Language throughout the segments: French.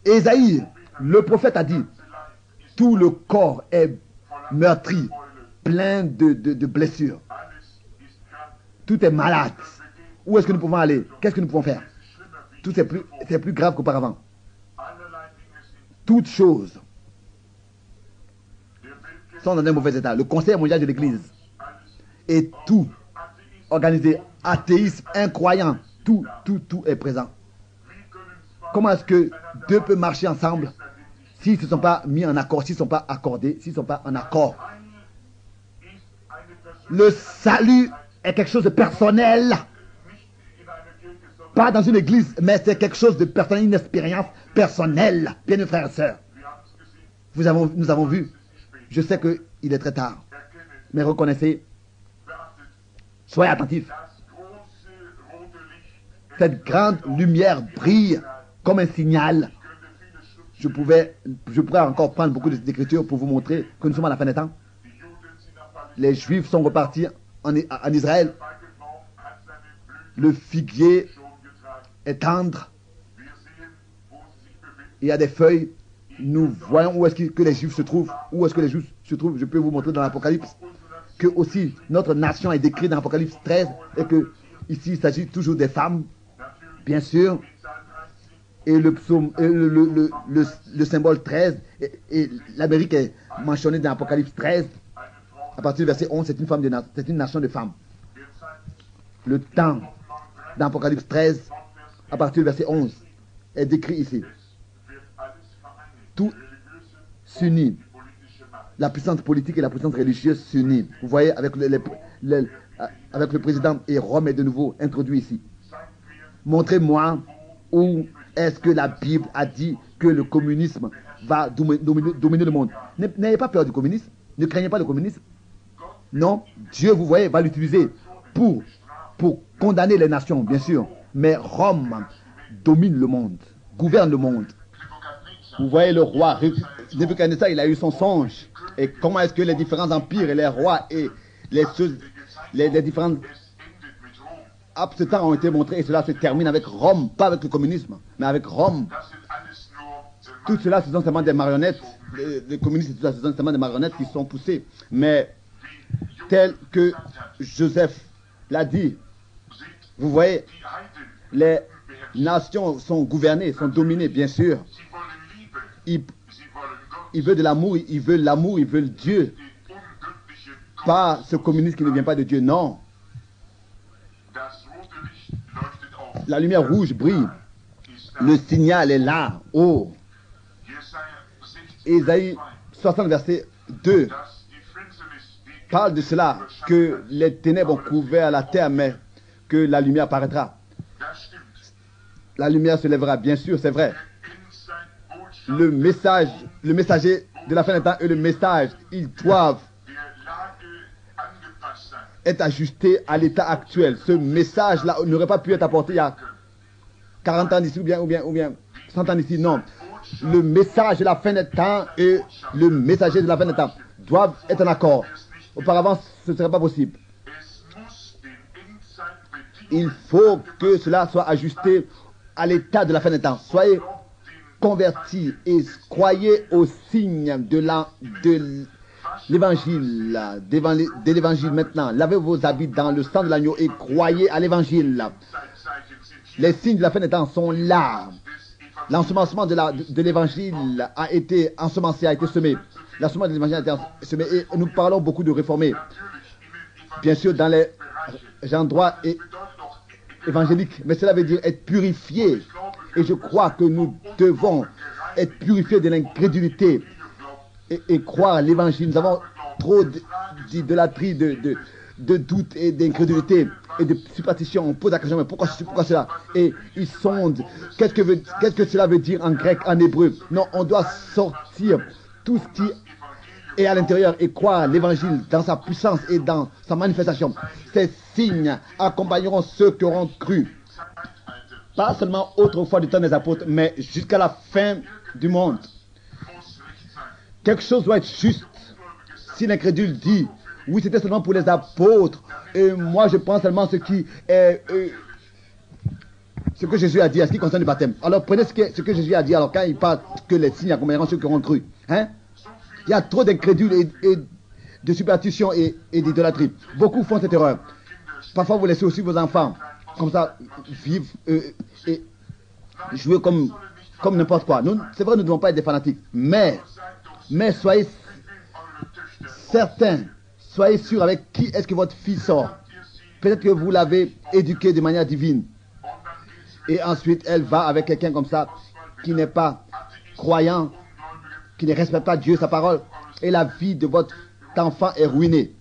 Ésaïe, le prophète a dit, tout le corps est meurtri, plein de blessures. Tout est malade. Où est-ce que nous pouvons aller? Qu'est-ce que nous pouvons faire? Tout c'est plus grave qu'auparavant. Toutes choses sont dans un mauvais état. Le Conseil mondial de l'Église et tout organisé, athéisme, incroyant, tout est présent. Comment est-ce que deux peuvent marcher ensemble s'ils ne sont pas mis en accord, s'ils ne sont pas accordés, s'ils ne sont pas en accord? Le salut est quelque chose de personnel. Pas dans une église, mais c'est quelque chose de personnel, une expérience personnelle. Bien, mes frères et sœurs, nous avons vu. Je sais qu'il est très tard, mais reconnaissez, soyez attentifs. Cette grande lumière brille comme un signal. Je pourrais encore prendre beaucoup d'écritures pour vous montrer que nous sommes à la fin des temps. Les Juifs sont repartis en Israël. Le figuier est tendre. Il y a des feuilles. Nous voyons où est-ce que les Juifs se trouvent. Où est-ce que les Juifs se trouvent. Je peux vous montrer dans l'Apocalypse que aussi notre nation est décrite dans l'Apocalypse 13 et que ici il s'agit toujours des femmes, bien sûr. Et le psaume, le symbole 13 et l'Amérique est mentionnée dans l'Apocalypse 13. À partir du verset 11, c'est une nation de femmes. Le temps dans l'Apocalypse 13, à partir du verset 11, est décrit ici. Tout s'unit. La puissance politique et la puissance religieuse s'unissent. Vous voyez, avec le président, et Rome est de nouveau introduit ici. Montrez-moi où est-ce que la Bible a dit que le communisme va dominer le monde. N'ayez pas peur du communisme. Ne craignez pas le communisme. Non, Dieu, vous voyez, va l'utiliser pour condamner les nations, bien sûr. Mais Rome domine le monde, gouverne le monde. Vous voyez le roi Nebuchadnezzar, il a eu son songe. Et comment est-ce que les différents empires et les rois et les différents absents ont été montrés. Et cela se termine avec Rome, pas avec le communisme, mais avec Rome. Tout cela, ce sont seulement des marionnettes. Les communistes, ce sont seulement des marionnettes qui sont poussées. Mais tel que Joseph l'a dit, vous voyez, les nations sont gouvernées, sont dominées, bien sûr. Ils veulent de l'amour, ils veulent Dieu. Pas ce communiste qui ne vient pas de Dieu, non. La lumière rouge brille. Le signal est là. Oh. Ésaïe 60, verset 2 parle de cela, que les ténèbres ont couvert la terre, mais que la lumière paraîtra. La lumière se lèvera, bien sûr, c'est vrai. Le messager de la fin des temps et le message, ils doivent être ajustés à l'état actuel. Ce message-là n'aurait pas pu être apporté il y a 40 ans d'ici ou bien 100 ans d'ici, non. Le message de la fin des temps et le messager de la fin des temps doivent être en accord. Auparavant, ce ne serait pas possible. Il faut que cela soit ajusté à l'état de la fin des temps. Soyez convertis et croyez au signe de l'évangile, de l'évangile maintenant. Lavez vos habits dans le sang de l'agneau et croyez à l'évangile. Les signes de la fin des temps sont là. L'ensemencement de l'évangile a été ensemencé, a été semé. L'ensemencement de l'évangile a été semé et nous parlons beaucoup de réformés. Bien sûr, dans les endroits évangéliques, mais cela veut dire être purifié. Et je crois que nous devons être purifiés de l'incrédulité et croire à l'évangile. Nous avons trop d'idolâtrie, de doute et d'incrédulité et de superstition. On pose la question, mais pourquoi cela? Et ils sondent. Qu'est-ce que cela veut dire en grec, en hébreu? Non, on doit sortir tout ce qui est à l'intérieur et croire à l'évangile dans sa puissance et dans sa manifestation. Ces signes accompagneront ceux qui auront cru. Pas seulement autrefois du temps des apôtres, mais jusqu'à la fin du monde. Quelque chose doit être juste. Si l'incrédule dit, oui, c'était seulement pour les apôtres, et moi je prends seulement ce qui est ce que Jésus a dit en ce qui concerne le baptême. Alors prenez ce que Jésus a dit. Alors quand il parle que les signes accompagneront ceux qui auront cru. Hein? Il y a trop d'incrédules et de superstition et d'idolâtrie. Beaucoup font cette erreur. Parfois vous laissez aussi vos enfants comme ça vivre et jouer comme n'importe quoi. C'est vrai, nous ne devons pas être des fanatiques. Mais soyez certains, soyez sûrs avec qui est-ce que votre fille sort. Peut-être que vous l'avez éduquée de manière divine. Et ensuite, elle va avec quelqu'un comme ça, qui n'est pas croyant, qui ne respecte pas Dieu, sa parole. Et la vie de votre enfant est ruinée.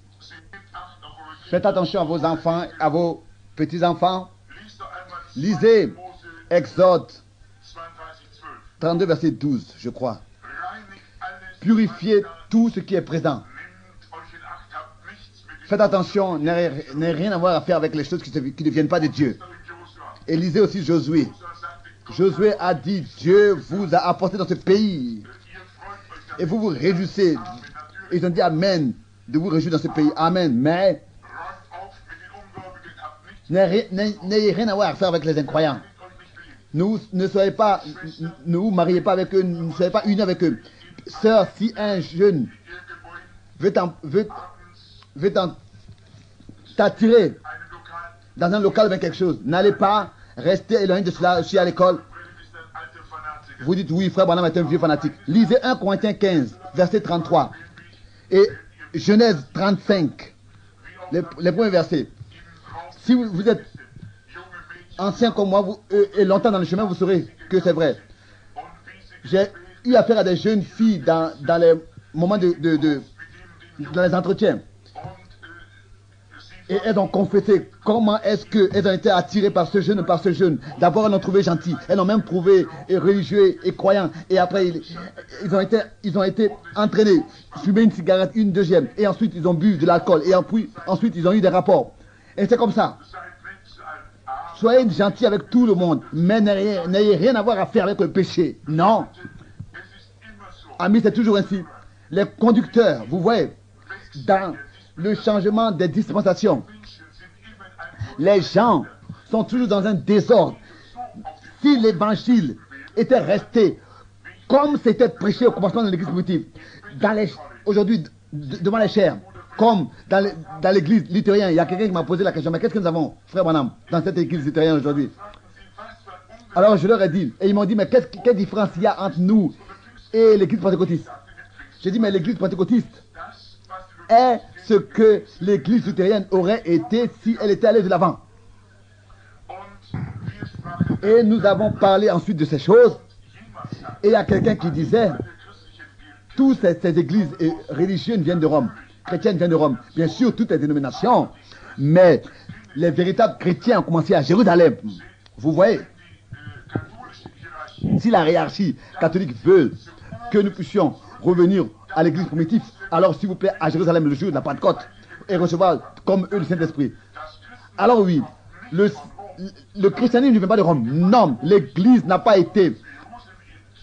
Faites attention à vos enfants, à vos petits-enfants. Lisez Exode 32, verset 12, je crois. Purifiez tout ce qui est présent. Faites attention, n'ayez rien à voir à faire avec les choses qui ne viennent pas de Dieu. Et lisez aussi Josué. Josué a dit, Dieu vous a apporté dans ce pays. Et vous vous réjouissez. Ils ont dit Amen, de vous réjouir dans ce pays. Amen. Mais n'ayez rien à voir à faire avec les incroyants. Ne vous mariez pas avec eux, ne soyez pas unis avec eux. Sœur, si un jeune veut t'attirer dans un local avec quelque chose, n'allez pas rester éloigné de cela. Je suis à l'école. Vous dites oui, frère Branham est un vieux fanatique. Lisez 1 Corinthiens 15, verset 33 et Genèse 35, les premiers versets. Si vous êtes ancien comme moi et longtemps dans le chemin, vous saurez que c'est vrai. J'ai eu affaire à des jeunes filles dans les moments dans les entretiens. Et elles ont confessé comment est-ce qu'elles ont été attirées par ce jeune. D'abord, elles l'ont trouvé gentil. Elles l'ont même trouvé religieux et croyant. Et après, ils ont été entraînés. Fumer une cigarette, une deuxième. Et ensuite, ils ont bu de l'alcool. Et ensuite, ils ont eu des rapports. Et c'est comme ça. Soyez gentils avec tout le monde. Mais n'ayez rien à voir à faire avec le péché. Non. Amis, c'est toujours ainsi. Les conducteurs, vous voyez, dans le changement des dispensations, les gens sont toujours dans un désordre. Si l'évangile était resté comme c'était prêché au commencement de l'église primitive, aujourd'hui devant les chairs, comme dans l'église luthérienne, il y a quelqu'un qui m'a posé la question, mais qu'est-ce que nous avons, frère Branham, dans cette église luthérienne aujourd'hui? Alors je leur ai dit, et ils m'ont dit, mais quelle différence il y a entre nous et l'église pentecôtiste? J'ai dit, mais l'église pentecôtiste est ce que l'église luthérienne aurait été si elle était allée de l'avant. Et nous avons parlé ensuite de ces choses. Et il y a quelqu'un qui disait, toutes ces églises religieuses viennent de Rome, chrétiennes viennent de Rome, bien sûr toutes les dénominations, mais les véritables chrétiens ont commencé à Jérusalem. Vous voyez, si la hiérarchie catholique veut que nous puissions revenir à l'église primitive, alors s'il vous plaît, à Jérusalem le jour de la Pentecôte, et recevoir comme eux le Saint-Esprit. Alors oui, le christianisme ne vient pas de Rome. Non, l'église n'a pas été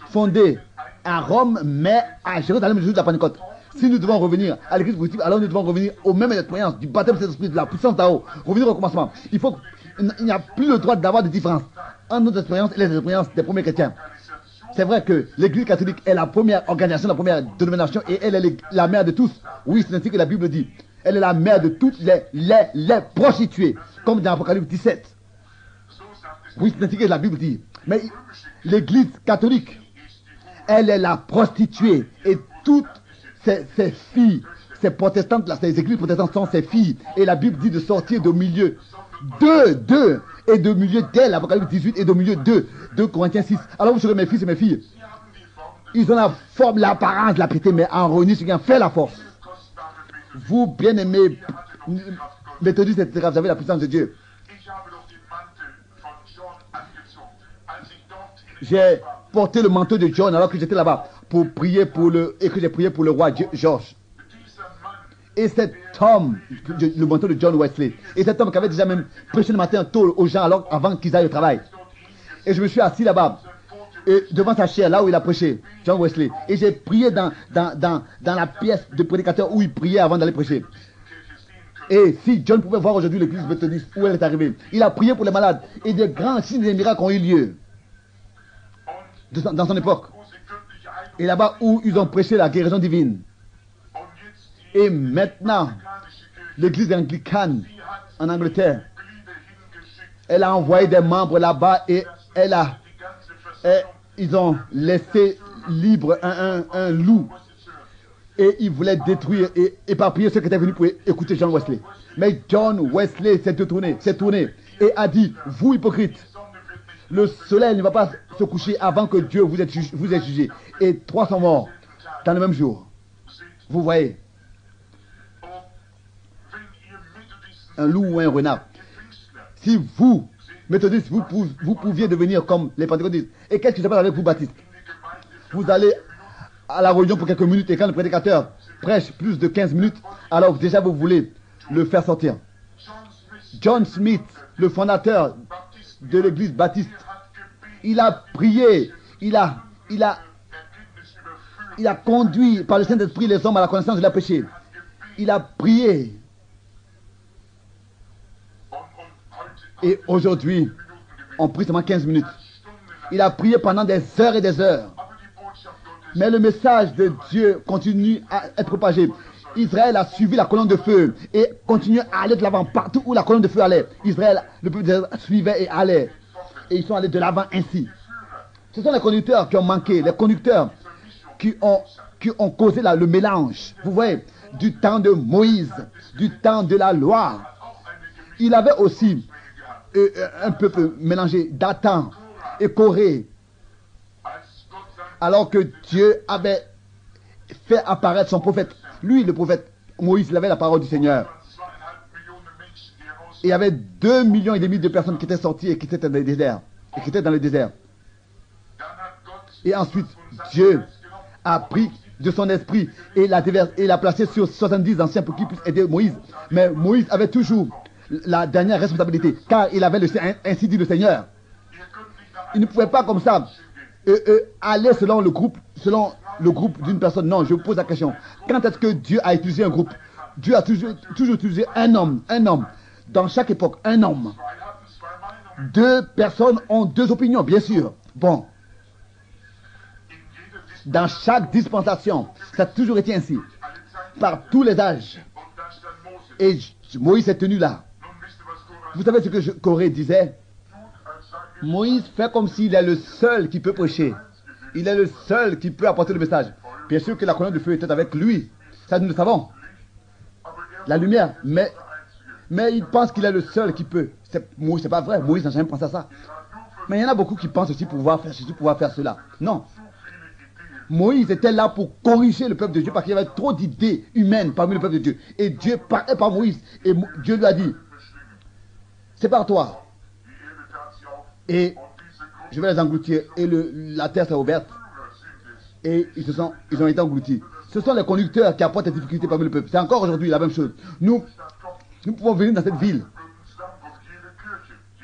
fondée à Rome, mais à Jérusalem le jour de la Pentecôte. Si nous devons revenir à l'église primitive, alors nous devons revenir aux mêmes expériences du baptême de Saint-Esprit, de la puissance d'Ao, revenir au commencement. Il n'y a plus le droit d'avoir de différence entre nos expériences et les expériences des premiers chrétiens. C'est vrai que l'église catholique est la première organisation, la première dénomination, et elle est la mère de tous. Oui, c'est ainsi que la Bible dit. Elle est la mère de toutes les prostituées, comme dans Apocalypse 17. Oui, c'est ainsi que la Bible dit. Mais l'église catholique, elle est la prostituée, et toutes ces filles, ces protestantes, là, ces églises protestantes sont ses filles. Et la Bible dit de sortir de milieu d'eux, et de milieu d'elle, Apocalypse 18, et de milieu d'eux, 2 Corinthiens 6. Alors vous serez mes fils et mes filles. Ils ont la forme, l'apparence de la piété, mais en réunissant ce qui en fait la force. Vous, bien-aimés, méthodistes, etc., vous avez la puissance de Dieu. J'ai porté le manteau de John alors que j'étais là-bas pour prier et que j'ai prié pour le roi George. Et cet homme, le manteau de John Wesley, et cet homme qui avait déjà même prêché le matin tôt aux gens avant qu'ils aillent au travail. Et je me suis assis là-bas, devant sa chaire, là où il a prêché, John Wesley. Et j'ai prié dans la pièce de prédicateur où il priait avant d'aller prêcher. Et si John pouvait voir aujourd'hui l'église méthodiste où elle est arrivée, il a prié pour les malades et de grands signes et des miracles ont eu lieu dans son époque. Et là-bas où ils ont prêché la guérison divine. Et maintenant, l'église anglicane en Angleterre, elle a envoyé des membres là-bas et ils ont laissé libre un loup. Et ils voulaient détruire et éparpiller ceux qui étaient venus pour écouter John Wesley. Mais John Wesley s'est tourné et a dit, vous hypocrites, le soleil ne va pas se coucher avant que Dieu vous ait jugé. Et 300 morts dans le même jour. Vous voyez, un loup ou un renard. Si vous, méthodistes, vous pouviez devenir comme les pentecôtistes. Et qu'est-ce qui se passe avec vous, baptistes? Vous allez à la réunion pour quelques minutes et quand le prédicateur prêche plus de 15 minutes, alors déjà vous voulez le faire sortir. John Smith, le fondateur de l'église baptiste, il a prié, il a conduit par le Saint-Esprit les hommes à la connaissance de leur péché. Il a prié. Et aujourd'hui, on prie seulement 15 minutes. Il a prié pendant des heures et des heures. Mais le message de Dieu continue à être propagé. Israël a suivi la colonne de feu et continue à aller de l'avant partout où la colonne de feu allait. Israël, le peuple d'Israël suivait et allait. Et ils sont allés de l'avant ainsi. Ce sont les conducteurs qui ont manqué, les conducteurs qui ont causé le mélange. Vous voyez, du temps de Moïse, du temps de la loi. Il avait aussi un peuple mélangé, Dathan et Corée. Alors que Dieu avait fait apparaître son prophète. Lui, le prophète Moïse, il avait la parole du Seigneur. Et il y avait 2,5 millions de personnes qui étaient sorties et qui étaient dans le désert. Et ensuite, Dieu a pris de son esprit et l'a placé sur 70 anciens pour qu'ils puissent aider Moïse. Mais Moïse avait toujours la dernière responsabilité, car il avait ainsi dit le Seigneur. Il ne pouvait pas comme ça aller selon le groupe d'une personne. Non, je vous pose la question. Quand est-ce que Dieu a utilisé un groupe? Dieu a toujours utilisé un homme. Dans chaque époque, un homme. 2 personnes ont 2 opinions, bien sûr. Bon. Dans chaque dispensation, ça a toujours été ainsi. Par tous les âges. Et Moïse est tenu là. Vous savez ce que Corée disait? Moïse fait comme s'il est le seul qui peut prêcher. Il est le seul qui peut apporter le message. Bien sûr que la colonne de feu était avec lui. Ça, nous le savons. La lumière. Mais il pense qu'il est le seul qui peut. C'est pas vrai. Moïse n'a jamais pensé à ça. Mais il y en a beaucoup qui pensent aussi pouvoir faire cela. Non. Moïse était là pour corriger le peuple de Dieu parce qu'il y avait trop d'idées humaines parmi le peuple de Dieu. Et Dieu parlait par Moïse. Et Dieu lui a dit, sépare-toi. Et je vais les engloutir. Et la terre s'est ouverte. Et ils ont été engloutis. Ce sont les conducteurs qui apportent des difficultés parmi le peuple. C'est encore aujourd'hui la même chose. Nous pouvons venir dans cette ville.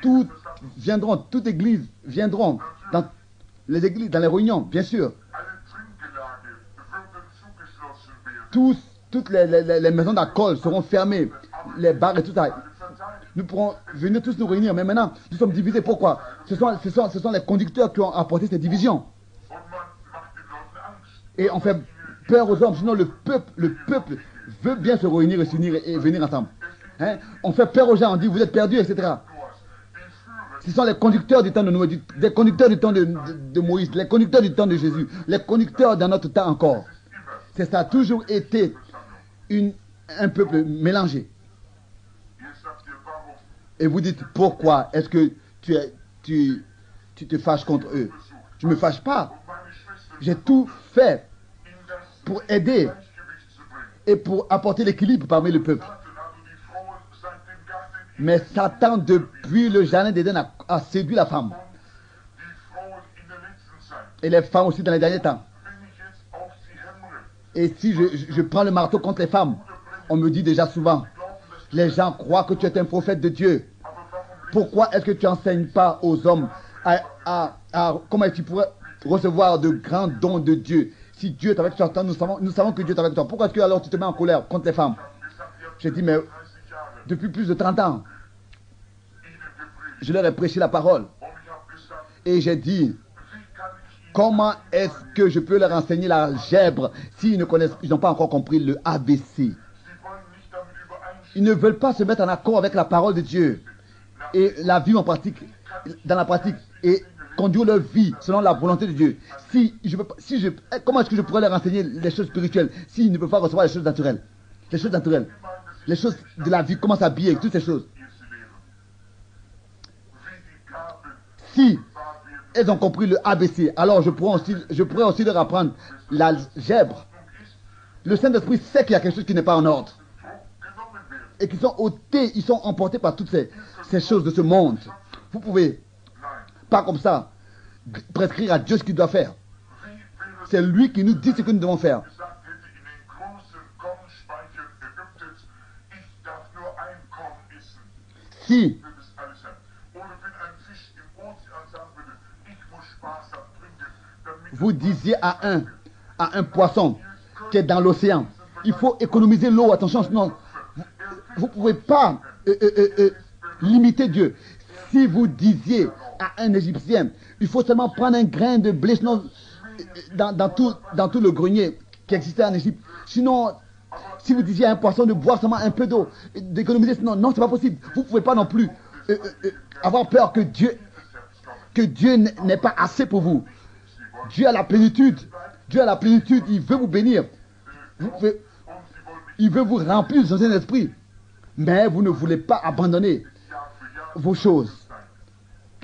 Toutes églises viendront dans les églises, dans les réunions, bien sûr. Toutes les maisons d'alcool seront fermées. Les bars et tout ça. Nous pourrons venir tous nous réunir. Mais maintenant, nous sommes divisés. Pourquoi? Ce sont les conducteurs qui ont apporté cette division. Et on fait peur aux hommes. Sinon, le peuple veut bien se réunir et s'unir et venir ensemble. Hein? On fait peur aux gens. On dit, vous êtes perdus, etc. Ce sont les conducteurs du temps de Noé, les conducteurs du temps de Moïse, les conducteurs du temps de Jésus, les conducteurs dans notre temps encore. Ça a toujours été un peuple mélangé. Et vous dites, pourquoi est-ce que tu te fâches contre eux? Je ne me fâche pas. J'ai tout fait pour aider et pour apporter l'équilibre parmi le peuple. Mais Satan, depuis le jardin d'Éden, a séduit la femme. Et les femmes aussi dans les derniers temps. Et si je prends le marteau contre les femmes, on me dit déjà souvent, les gens croient que tu es un prophète de Dieu. Pourquoi est-ce que tu n'enseignes pas aux hommes comment tu pourrais recevoir de grands dons de Dieu? Si Dieu est avec toi, nous savons que Dieu est avec toi. Pourquoi est-ce que alors tu te mets en colère contre les femmes? J'ai dit, mais depuis plus de 30 ans. Je leur ai prêché la parole. Et j'ai dit, comment est-ce que je peux leur enseigner l'algèbre s'ils ne connaissent, ils n'ont pas encore compris le ABC? Ils ne veulent pas se mettre en accord avec la parole de Dieu et la vie en pratique, dans la pratique, et conduire leur vie selon la volonté de Dieu. Comment est-ce que je pourrais leur enseigner les choses spirituelles s'ils ne peuvent pas recevoir les choses naturelles? Les choses naturelles, les choses de la vie, comment s'habiller, toutes ces choses. Si elles ont compris le ABC, alors je pourrais aussi leur apprendre l'algèbre. Le Saint-Esprit sait qu'il y a quelque chose qui n'est pas en ordre. Et qu'ils sont ôtés, ils sont emportés par toutes ces choses de ce monde. Vous pouvez pas comme ça prescrire à Dieu ce qu'il doit faire. C'est lui qui nous dit ce que nous devons faire. Si vous disiez à un poisson qui est dans l'océan, il faut économiser l'eau, attention, sinon vous ne pouvez pas limiter Dieu. Si vous disiez à un Égyptien, il faut seulement prendre un grain de blé, sinon, dans tout le grenier qui existait en Égypte. Sinon, si vous disiez à un poisson de boire seulement un peu d'eau, d'économiser, sinon, non, c'est pas possible. Vous ne pouvez pas non plus avoir peur que Dieu n'est pas assez pour vous. Dieu a la plénitude. Dieu a la plénitude. Il veut vous bénir. Il veut vous remplir de son Saint-Esprit. Mais vous ne voulez pas abandonner vos choses.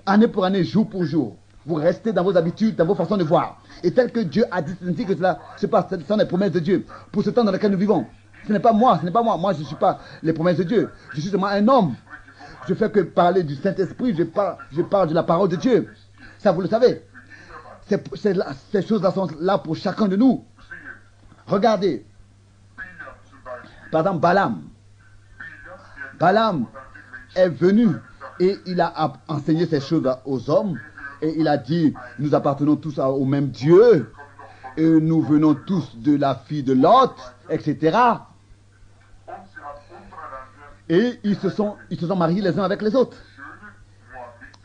Année pour année, jour pour jour. Vous restez dans vos habitudes, dans vos façons de voir. Et tel que Dieu a dit, c'est ainsi que cela se passe. Ce sont les promesses de Dieu. Pour ce temps dans lequel nous vivons. Ce n'est pas moi. Moi, je ne suis pas les promesses de Dieu. Je suis seulement un homme. Je fais que parler du Saint-Esprit. Je parle de la parole de Dieu. Ça, vous le savez. Ces choses-là sont là pour chacun de nous. Regardez. Par exemple, Balaam est venu et il a enseigné ces choses aux hommes. Et il a dit, nous appartenons tous au même Dieu. Et nous venons tous de la fille de Lot, etc. Et ils se sont mariés les uns avec les autres.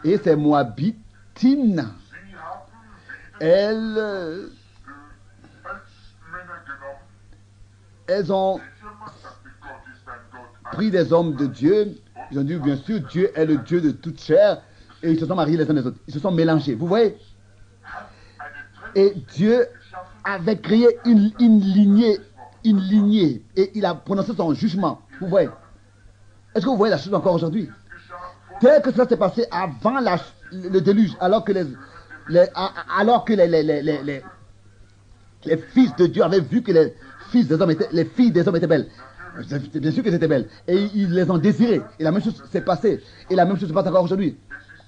Et ces Moabitines, elles ont pris des hommes de Dieu. Ils ont dit, bien sûr, Dieu est le Dieu de toute chair. Et ils se sont mariés les uns les autres. Ils se sont mélangés. Vous voyez? Et Dieu avait créé une lignée. Et il a prononcé son jugement. Vous voyez? Est-ce que vous voyez la chose encore aujourd'hui? Tel que cela s'est passé avant le déluge, alors que les fils de Dieu avaient vu que les filles des hommes étaient belles. Bien sûr qu'elles étaient belles. Et ils les ont désirées. Et la même chose s'est passée. Et la même chose se passe encore aujourd'hui.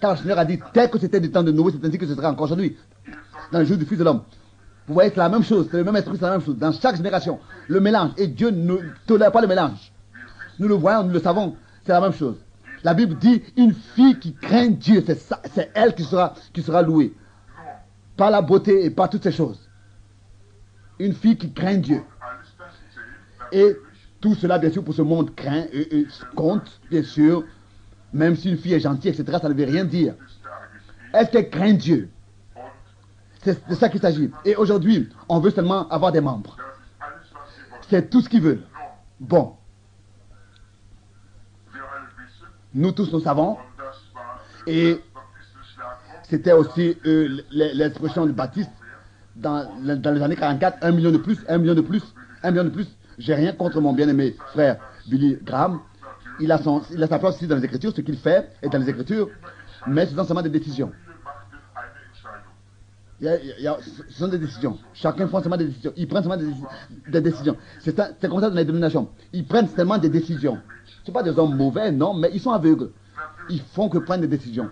Car le Seigneur a dit, tel que c'était du temps de Noé, c'est ainsi que ce sera encore aujourd'hui. Dans le jour du Fils de l'homme. Vous voyez, c'est la même chose. C'est le même esprit, c'est la même chose. Dans chaque génération, le mélange. Et Dieu ne tolère pas le mélange. Nous le voyons, nous le savons. C'est la même chose. La Bible dit, une fille qui craint Dieu, c'est elle qui sera louée. Pas la beauté et pas toutes ces choses. Une fille qui craint Dieu. Et tout cela, bien sûr, pour ce monde craint et compte, bien sûr. Même si une fille est gentille, etc., ça ne veut rien dire. Est-ce qu'elle craint Dieu? C'est de ça qu'il s'agit. Et aujourd'hui, on veut seulement avoir des membres. C'est tout ce qu'ils veulent. Bon. Nous tous, nous savons. Et c'était aussi l'expression de Baptiste dans les années 44, 1 million de plus, 1 million de plus, 1 million de plus. J'ai rien contre mon bien-aimé frère Billy Graham. Il a sa place aussi dans les Écritures, ce qu'il fait est dans les Écritures, mais ce sont seulement des décisions. Ce sont des décisions. Chacun prend seulement des décisions. Ils prennent seulement des décisions. C'est comme ça dans les dénominations. Ils prennent seulement des décisions. Ce ne sont pas des hommes mauvais, non, mais ils sont aveugles. Ils font que prendre des décisions.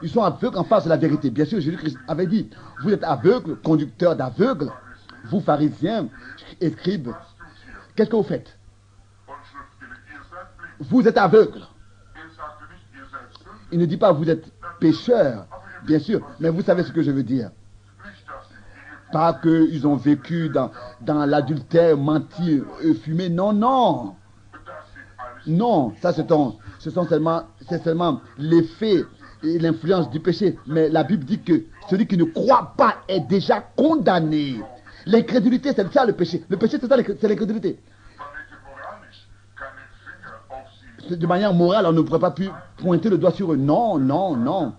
Ils sont aveugles en face de la vérité. Bien sûr, Jésus-Christ avait dit, vous êtes aveugles, conducteurs d'aveugles, vous pharisiens, scribes. Qu'est-ce que vous faites? Vous êtes aveugles. Il ne dit pas vous êtes pécheurs, bien sûr, mais vous savez ce que je veux dire. Pas qu'ils ont vécu dans l'adultère, menti, fumé, non, non. Non, ça c'est seulement l'effet et l'influence du péché. Mais la Bible dit que celui qui ne croit pas est déjà condamné. L'incrédulité, c'est ça le péché. Le péché, c'est ça, c'est l'incrédulité. De manière morale, on ne pourrait pas plus pointer le doigt sur eux. Non, non, non.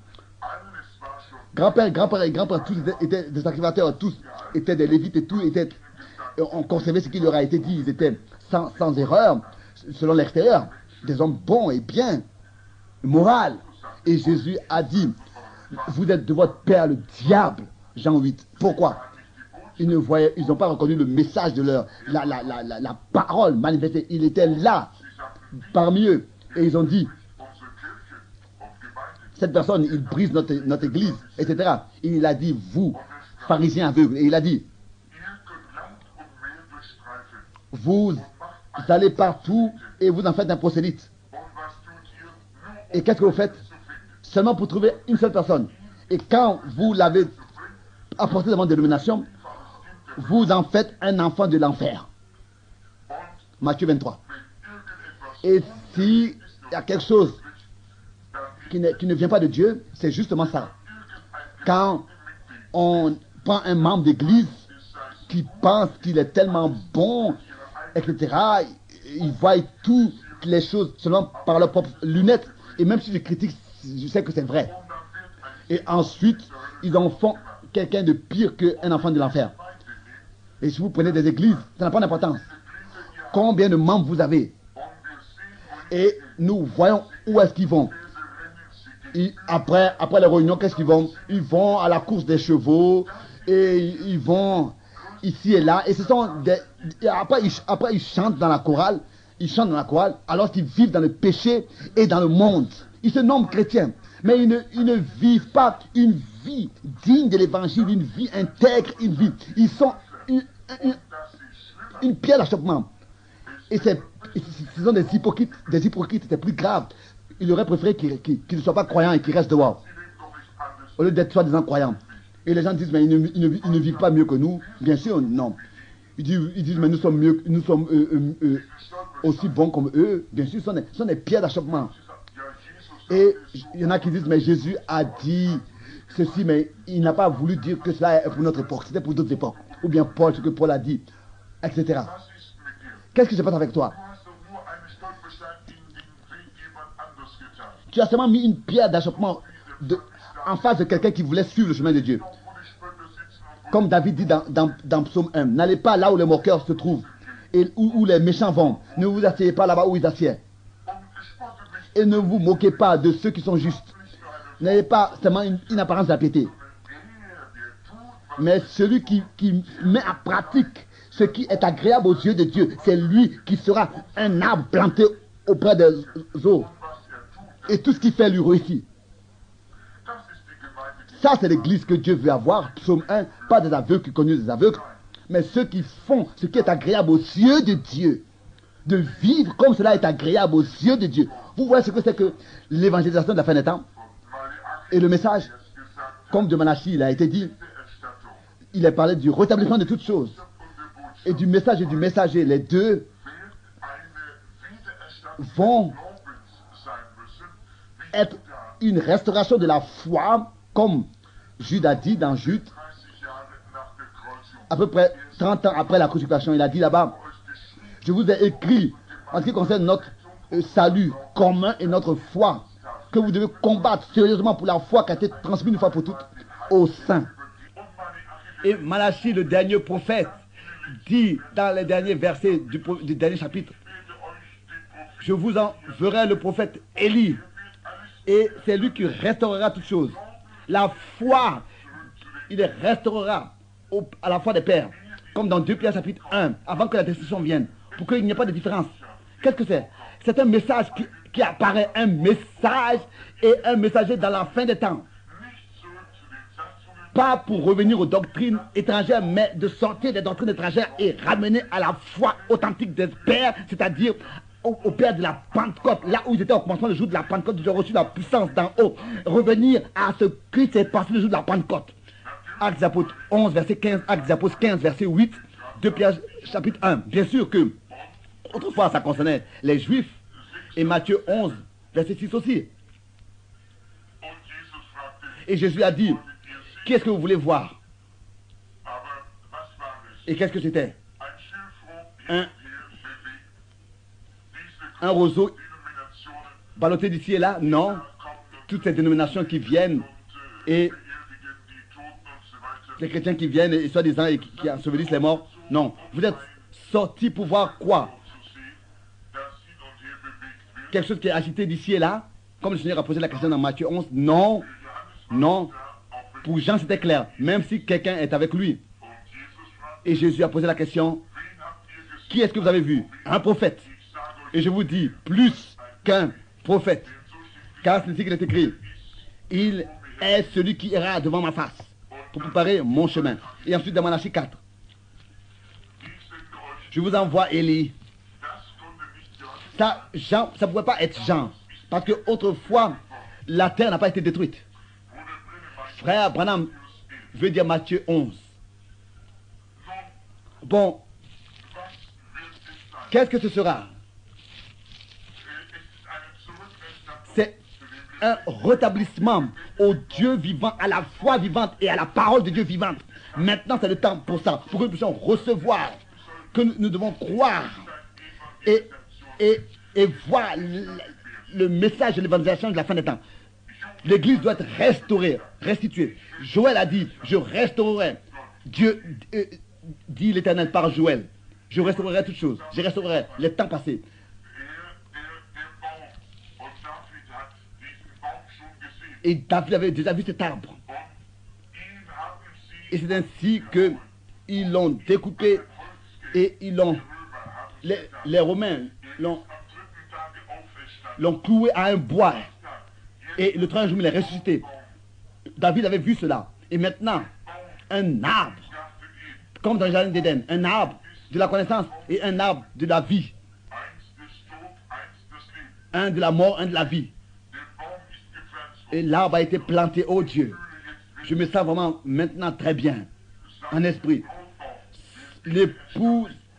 Grand-père, tous étaient des sacrificateurs, tous étaient des lévites et tous étaient... On conservait ce qui leur a été dit. Ils étaient sans erreur, selon l'extérieur. Des hommes bons et bien, moral. Et Jésus a dit, vous êtes de votre père le diable. Jean 8. Pourquoi? Ils n'ont pas reconnu le message de la parole manifestée. Il était là, parmi eux. Et ils ont dit, cette personne, il brise notre église, etc. Et il a dit, vous, pharisiens aveugles. Et il a dit, vous allez partout et vous en faites un prosélyte. Et qu'est-ce que vous faites? Seulement pour trouver une seule personne. Et quand vous l'avez apporté devant dénomination, vous en faites un enfant de l'enfer. Matthieu 23. Et s'il y a quelque chose qui ne vient pas de Dieu, c'est justement ça. Quand on prend un membre d'église qui pense qu'il est tellement bon, etc., ils voient toutes les choses seulement par leurs propres lunettes. Et même si je critique, je sais que c'est vrai. Et ensuite, ils en font quelqu'un de pire qu'un enfant de l'enfer. Et si vous prenez des églises, ça n'a pas d'importance. Combien de membres vous avez? Et nous voyons où est-ce qu'ils vont. Et après les réunions, qu'est-ce qu'ils vont? Ils vont à la course des chevaux. Et ils vont ici et là. Et ce sont des... Après, ils chantent dans la chorale. Ils chantent dans la chorale alors qu'ils vivent dans le péché et dans le monde. Ils se nomment chrétiens. Mais ils ne vivent pas une vie digne de l'évangile, une vie intègre, une vie. Ils sont une pierre d'achoppement. Et ce sont des hypocrites, c'est plus grave. Il aurait préféré qu'ils ne soient pas croyants et qu'ils restent dehors, au lieu d'être soi-disant croyants. Et les gens disent, mais ils ne vivent pas mieux que nous. Bien sûr, non. Ils disent, mais nous sommes mieux, nous sommes aussi bons comme eux. Bien sûr, ce sont des pierres d'achoppement. Et il y en a qui disent, mais Jésus a dit ceci, mais il n'a pas voulu dire que cela est pour notre époque, c'était pour d'autres époques. Ou bien Paul, ce que Paul a dit, etc. Qu'est-ce qui se passe avec toi? Tu as seulement mis une pierre d'achoppement en face de quelqu'un qui voulait suivre le chemin de Dieu. Comme David dit dans Psaume 1, n'allez pas là où les moqueurs se trouvent et où les méchants vont. Ne vous asseyez pas là-bas où ils assiedent. Et ne vous moquez pas de ceux qui sont justes. N'ayez pas seulement une apparence d'impiété. Mais celui qui met en pratique ce qui est agréable aux yeux de Dieu, c'est lui qui sera un arbre planté auprès des eaux. Et tout ce qu'il fait lui réussit. Ça, c'est l'église que Dieu veut avoir. Psaume 1, pas des aveugles qui connaissent des aveugles, mais ceux qui font ce qui est agréable aux yeux de Dieu. De vivre comme cela est agréable aux yeux de Dieu. Vous voyez ce que c'est que l'évangélisation de la fin des temps? Et le message, comme de Malachie, il a été dit, il est parlé du rétablissement de toutes choses. Et du message et du messager, les deux vont être une restauration de la foi, comme Jude a dit dans Jude, à peu près 30 ans après la crucifixion. Il a dit là-bas, je vous ai écrit en ce qui concerne notre salut commun et notre foi, que vous devez combattre sérieusement pour la foi qui a été transmise une fois pour toutes aux saints. Et Malachie, le dernier prophète, dit dans les derniers versets du dernier chapitre, je vous enverrai le prophète Élie, et c'est lui qui restaurera toutes choses. La foi, il les restaurera à la foi des pères, comme dans 2 Pierre chapitre 1, avant que la destruction vienne, pour qu'il n'y ait pas de différence. Qu'est-ce que c'est? C'est un message qui apparaît, un message et un messager dans la fin des temps. Pas pour revenir aux doctrines étrangères, mais de sortir des doctrines étrangères et ramener à la foi authentique des pères, c'est-à-dire au père de la Pentecôte, là où ils étaient au commencement du jour de la Pentecôte, ils ont reçu la puissance d'en haut. Revenir à ce qui s'est passé le jour de la Pentecôte. Actes des Apôtres 11, verset 15, Actes des Apôtres 15, verset 8, 2 Pierre chapitre 1. Bien sûr que, autrefois, ça concernait les Juifs, Et Matthieu 11, verset 6 aussi. Et Jésus a dit, qu'est-ce que vous voulez voir? Et qu'est-ce que c'était? Un roseau ballotté d'ici et là? Non. Toutes ces dénominations qui viennent et les chrétiens qui viennent et soi-disant et qui ensevelissent les morts. Non. Vous êtes sortis pour voir quoi? Quelque chose qui est agité d'ici et là? Comme le Seigneur a posé la question dans Matthieu 11? Non. Non. Pour Jean, c'était clair. Même si quelqu'un est avec lui. Et Jésus a posé la question, qui est-ce que vous avez vu? Un prophète. Et je vous dis, plus qu'un prophète. Car c'est ce qu'il est écrit. Il est celui qui ira devant ma face pour préparer mon chemin. Et ensuite dans Malachie 4. Je vous envoie Élie. Ça, Jean, ça ne pouvait pas être Jean. Parce que autrefois, la terre n'a pas été détruite. Frère Branham veut dire Matthieu 11. Bon, qu'est-ce que ce sera? C'est un rétablissement au Dieu vivant, à la foi vivante et à la parole de Dieu vivante. Maintenant, c'est le temps pour ça, pour que nous puissions recevoir, que nous devons croire et voir le message de l'évangélisation de la fin des temps. L'église doit être restaurée, restituée. Joël a dit, je restaurerai. Dieu dit l'Éternel par Joël. Je restaurerai toutes choses. Je restaurerai les temps passés. Et David avait déjà vu cet arbre. Et c'est ainsi qu'ils l'ont découpé et ils l'ont... Les Romains l'ont cloué à un bois. Et le troisième jour, il est ressuscité. David avait vu cela. Et maintenant, un arbre, comme dans le jardin d'Éden, un arbre de la connaissance et un arbre de la vie. Un de la mort, un de la vie. Et l'arbre a été planté, oh Dieu. Je me sens vraiment maintenant très bien, en esprit.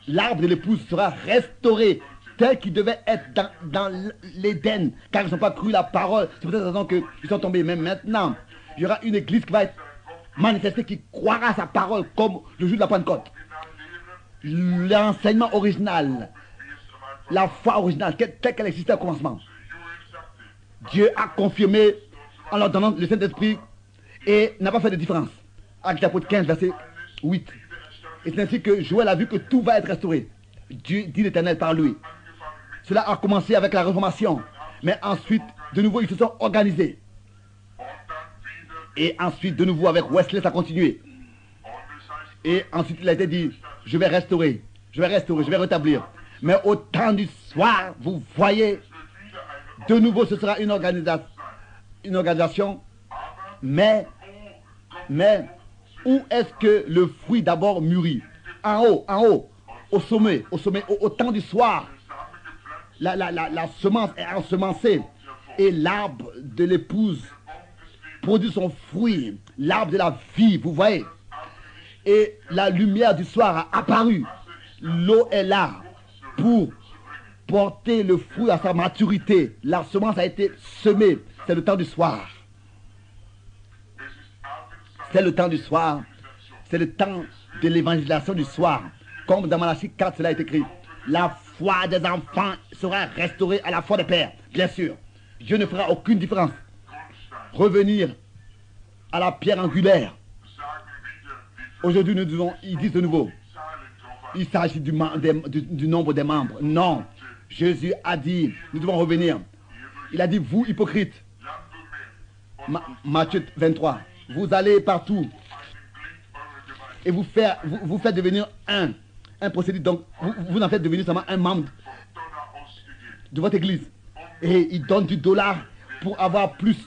L'arbre de l'épouse sera restauré tel qu'il devait être dans l'Éden, car ils n'ont pas cru la parole. C'est pour cette raison qu'ils sont tombés. Mais maintenant, il y aura une église qui va être manifestée, qui croira à sa parole comme le jour de la Pentecôte. L'enseignement original, la foi originale, telle qu'elle existait au commencement. Dieu a confirmé en leur donnant le Saint-Esprit et n'a pas fait de différence. Actes chapitre 15, verset 8. Et c'est ainsi que Joël a vu que tout va être restauré. Dieu dit l'Éternel par lui. Cela a commencé avec la Réformation. Mais ensuite, de nouveau, ils se sont organisés. Et ensuite, de nouveau, avec Wesley, ça a continué. Et ensuite, il a été dit, je vais restaurer, je vais rétablir. Mais au temps du soir, vous voyez, de nouveau, ce sera une organisation. Mais, où est-ce que le fruit d'abord mûrit? En haut, au sommet, au temps du soir. La semence est ensemencée et l'arbre de l'épouse produit son fruit, l'arbre de la vie, vous voyez. Et la lumière du soir a apparu. L'eau est là pour porter le fruit à sa maturité. La semence a été semée. C'est le temps du soir. C'est le temps du soir. C'est le temps de l'évangélisation du soir. Comme dans Malachie 4, cela est écrit. La foi des enfants sera restaurée à la foi des pères. Bien sûr, Dieu ne fera aucune différence. Revenir à la pierre angulaire. Aujourd'hui, nous disons, ils disent de nouveau, il s'agit du nombre des membres. Non, Jésus a dit, nous devons revenir. Il a dit, vous hypocrites, Matthieu 23, vous allez partout et vous faites devenir un procédé. Donc, vous en faites devenir seulement un membre de votre église. Et ils donnent du dollar pour avoir plus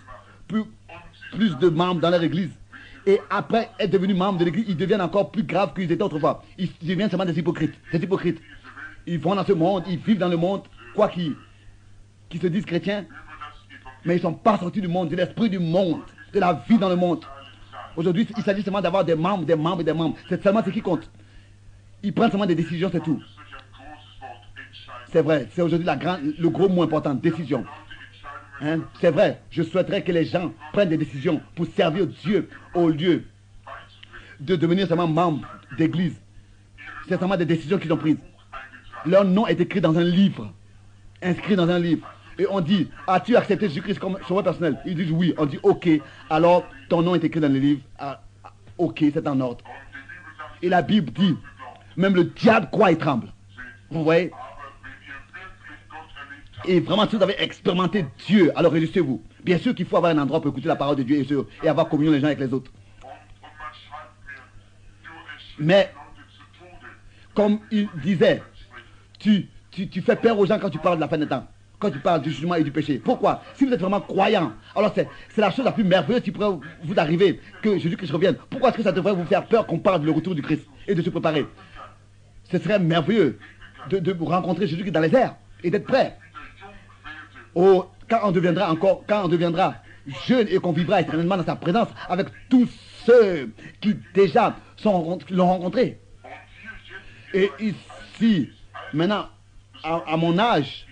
de membres dans leur église. Et après être devenus membres de l'église, ils deviennent encore plus graves qu'ils étaient autrefois. Ils deviennent seulement des hypocrites. Des hypocrites. Ils vont dans ce monde, ils vivent dans le monde, quoi qu'ils se disent chrétiens, mais ils ne sont pas sortis du monde, de l'esprit du monde, de la vie dans le monde. Aujourd'hui, il s'agit seulement d'avoir des membres. C'est seulement ce qui compte. Ils prennent seulement des décisions, c'est tout. C'est vrai, c'est aujourd'hui le gros mot important, décision. Hein? C'est vrai, je souhaiterais que les gens prennent des décisions pour servir Dieu au lieu de devenir seulement membres d'église. C'est seulement des décisions qu'ils ont prises. Leur nom est écrit dans un livre, inscrit dans un livre. Et on dit, as-tu accepté Jésus-Christ comme sauveur personnel? Ils disent oui. On dit, ok, alors ton nom est écrit dans le livre. Ah, ok, c'est en ordre. Et la Bible dit, même le diable croit et tremble. Vous voyez? Et vraiment, si vous avez expérimenté Dieu, alors résistez-vous. Bien sûr qu'il faut avoir un endroit pour écouter la parole de Dieu et avoir communion les uns avec les autres. Mais, comme il disait, tu fais peur aux gens quand tu parles de la fin des temps. Quand tu parles du jugement et du péché. Pourquoi? Si vous êtes vraiment croyant, alors c'est la chose la plus merveilleuse qui pourrait vous arriver, que Jésus-Christ revienne. Pourquoi est-ce que ça devrait vous faire peur qu'on parle du retour du Christ et de se préparer? Ce serait merveilleux de rencontrer Jésus-Christ dans les airs et d'être prêt. Oh, quand on deviendra jeune et qu'on vivra éternellement dans sa présence avec tous ceux qui déjà l'ont rencontré. Et ici, maintenant, à mon âge,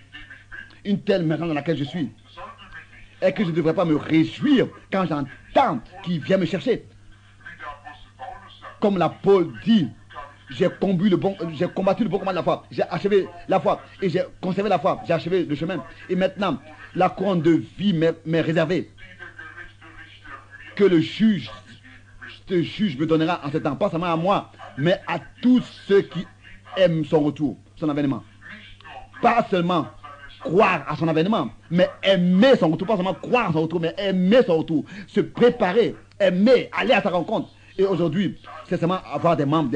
une telle maison dans laquelle je suis, et que je ne devrais pas me réjouir quand j'entends qu'il vient me chercher. Comme l'apôtre dit, j'ai combattu le bon combat de la foi, j'ai achevé la foi, et j'ai conservé la foi, j'ai achevé le chemin. Et maintenant, la couronne de vie m'est réservée, que le juge me donnera en ce temps, pas seulement à moi, mais à tous ceux qui aiment son retour, son avènement. Pas seulement croire à son avènement, mais aimer son retour, pas seulement croire à son retour, mais aimer son retour, se préparer, aimer, aller à sa rencontre. Et aujourd'hui, c'est seulement avoir des membres,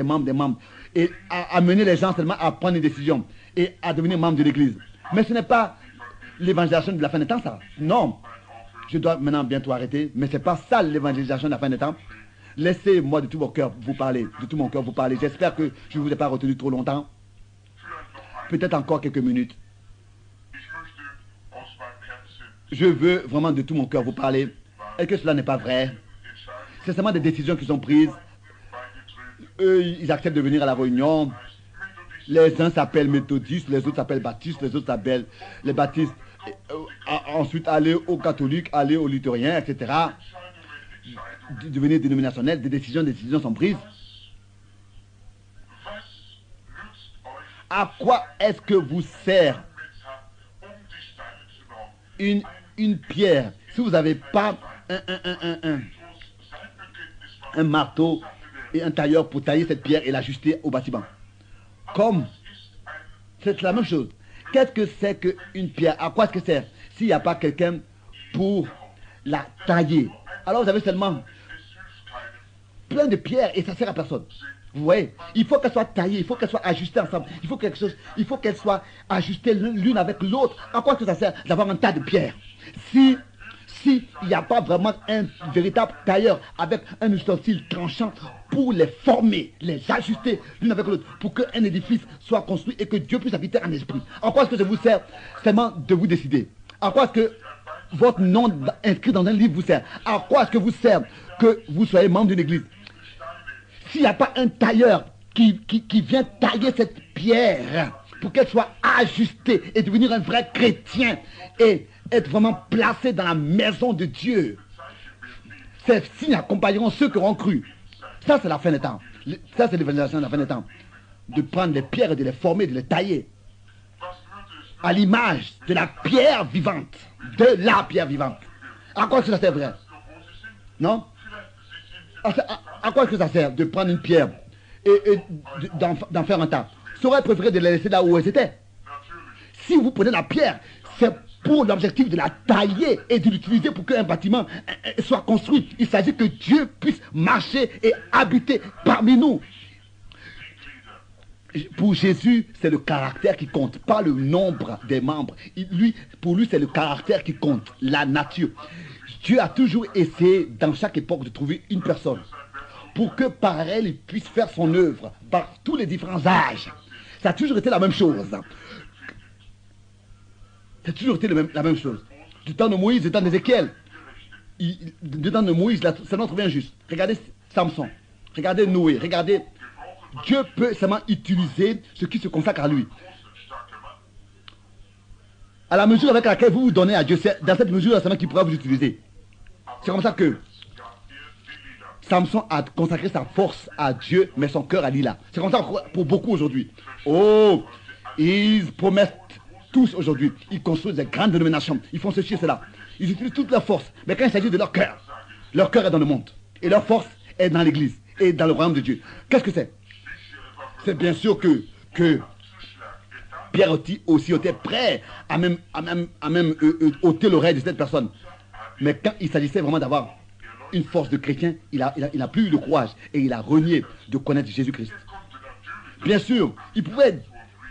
et amener les gens seulement à prendre une décision et à devenir membre de l'église. Mais ce n'est pas l'évangélisation de la fin des temps, ça. Non. Je dois maintenant bientôt arrêter, mais ce n'est pas ça l'évangélisation de la fin des temps. Laissez-moi de tout mon cœur vous parler, de tout mon cœur vous parler. J'espère que je ne vous ai pas retenu trop longtemps. Peut-être encore quelques minutes. Je veux vraiment de tout mon cœur vous parler. Et que cela n'est pas vrai. C'est seulement des décisions qui sont prises. Eux, ils acceptent de venir à la réunion. Les uns s'appellent méthodistes, les autres s'appellent baptistes, les autres s'appellent les baptistes. Ensuite, aller aux catholiques, aller aux luthériens, etc. Devenir dénominationnel. Des décisions sont prises. À quoi est-ce que vous sert une pierre si vous n'avez pas un marteau et un tailleur pour tailler cette pierre et l'ajuster au bâtiment? Comme c'est la même chose. Qu'est-ce que c'est qu'une pierre? À quoi est-ce que ça sert s'il n'y a pas quelqu'un pour la tailler? Alors vous avez seulement plein de pierres et ça ne sert à personne. Vous voyez, il faut qu'elle soit taillée, il faut qu'elle soit ajustée ensemble, il faut qu'elle soit ajustée l'une avec l'autre. À quoi est-ce que ça sert d'avoir un tas de pierres? Si il n'y a pas vraiment un véritable tailleur avec un ustensile tranchant pour les former, les ajuster l'une avec l'autre, pour qu'un édifice soit construit et que Dieu puisse habiter en esprit. À quoi est-ce que ça vous sert seulement de vous décider? À quoi est-ce que votre nom inscrit dans un livre vous sert? À quoi est-ce que vous sert que vous soyez membre d'une église? S'il n'y a pas un tailleur qui vient tailler cette pierre pour qu'elle soit ajustée et devenir un vrai chrétien et être vraiment placé dans la maison de Dieu, ces signes accompagneront ceux qui auront cru. Ça, c'est la fin des temps. Ça, c'est l'évangélisation de la fin des temps. De prendre les pierres et de les former, de les tailler à l'image de la pierre vivante. De la pierre vivante. À quoi est-ce que ça sert vrai? Non? À quoi est-ce que ça sert de prendre une pierre et d'en faire un tas? J'aurais préféré de la laisser là où elle était. Si vous prenez la pierre, c'est pour l'objectif de la tailler et de l'utiliser pour qu'un bâtiment soit construit. Il s'agit que Dieu puisse marcher et habiter parmi nous. Pour Jésus, c'est le caractère qui compte, pas le nombre des membres. Pour lui, c'est le caractère qui compte, la nature. Dieu a toujours essayé, dans chaque époque, de trouver une personne pour que par elle, il puisse faire son œuvre par tous les différents âges. Ça a toujours été la même chose. Ça a toujours été la même chose. Du temps de Moïse, du temps d'Ézéchiel. Du temps de Moïse, c'est notre bien juste. Regardez Samson. Regardez Noé. Regardez. Dieu peut seulement utiliser ce qui se consacre à lui. À la mesure avec laquelle vous vous donnez à Dieu, c'est dans cette mesure seulement qu'il pourra vous utiliser. C'est comme ça que Samson a consacré sa force à Dieu, mais son cœur à Lila. C'est comme ça pour beaucoup aujourd'hui. Oh, ils promettent tous aujourd'hui. Ils construisent des grandes dénominations. Ils font ceci et cela. Ils utilisent toute leur force. Mais quand il s'agit de leur cœur est dans le monde. Et leur force est dans l'église et dans le royaume de Dieu. Qu'est-ce que c'est? C'est bien sûr que Pierre aussi était prêt à même ôter l'oreille de cette personne. Mais quand il s'agissait vraiment d'avoir une force de chrétien, il n'a plus eu le courage et il a renié de connaître Jésus-Christ. Bien sûr, il pouvait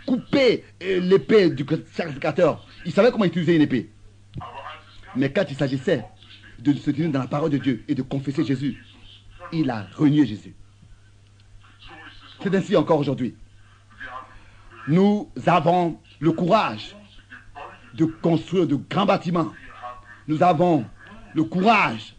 couper l'épée du sacrificateur. Il savait comment utiliser une épée. Mais quand il s'agissait de se tenir dans la parole de Dieu et de confesser Jésus, il a renié Jésus. C'est ainsi encore aujourd'hui. Nous avons le courage de construire de grands bâtiments. Nous avons le courage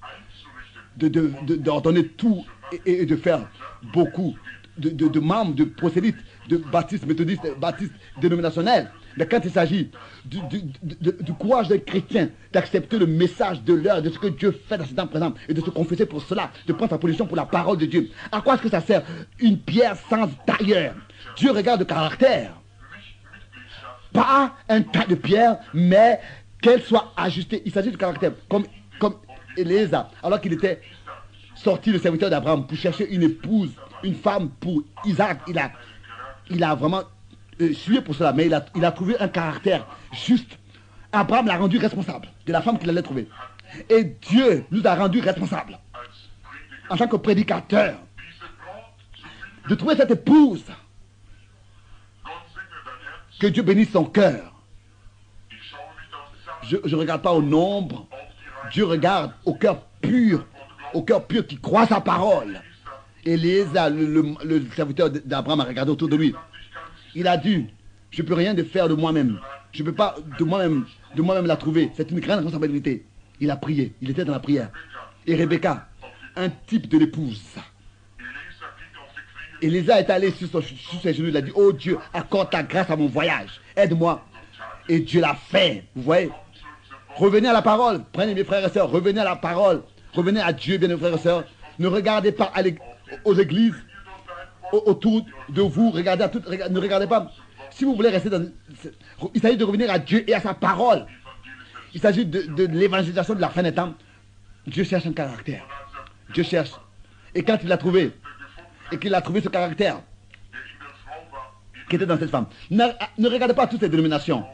d'ordonner tout et de faire beaucoup de membres, de prosélytes, de baptistes, méthodistes, baptistes dénominationnels. Mais quand il s'agit du courage des chrétiens d'accepter le message de l'heure, de ce que Dieu fait dans ce temps présent, et de se confesser pour cela, de prendre sa position pour la parole de Dieu, à quoi est-ce que ça sert? Une pierre sans tailleur. Dieu regarde le caractère. Pas un tas de pierres, mais qu'elle soit ajustée. Il s'agit du caractère. Comme Éléazar, alors qu'il était sorti le serviteur d'Abraham pour chercher une épouse, une femme pour Isaac, il a vraiment sué pour cela, mais il a trouvé un caractère juste. Abraham l'a rendu responsable de la femme qu'il allait trouver. Et Dieu nous a rendus responsables en tant que prédicateurs de trouver cette épouse. Que Dieu bénisse son cœur. Je ne regarde pas au nombre. Dieu regarde au cœur pur qui croit sa parole. Et le serviteur d'Abraham a regardé autour de lui. Il a dit, je ne peux rien de faire de moi-même. Je ne peux pas de moi-même la trouver. C'est une grande responsabilité. Il a prié. Il était dans la prière. Et Rebecca, un type de l'épouse. Élisa est allé sur ses genoux. Il a dit, oh Dieu, accorde ta grâce à mon voyage. Aide-moi. Et Dieu l'a fait. Vous voyez? Revenez à la parole. Prenez mes frères et sœurs. Revenez à la parole. Revenez à Dieu, bien mes frères et sœurs. Ne regardez pas aux églises autour de vous. Ne regardez pas. Si vous voulez rester dans... Il s'agit de revenir à Dieu et à sa parole. Il s'agit de l'évangélisation de la fin des temps. Dieu cherche un caractère. Dieu cherche. Et quand il l'a trouvé, et qu'il a trouvé ce caractère qui était dans cette femme, ne regardez pas toutes ces dénominations.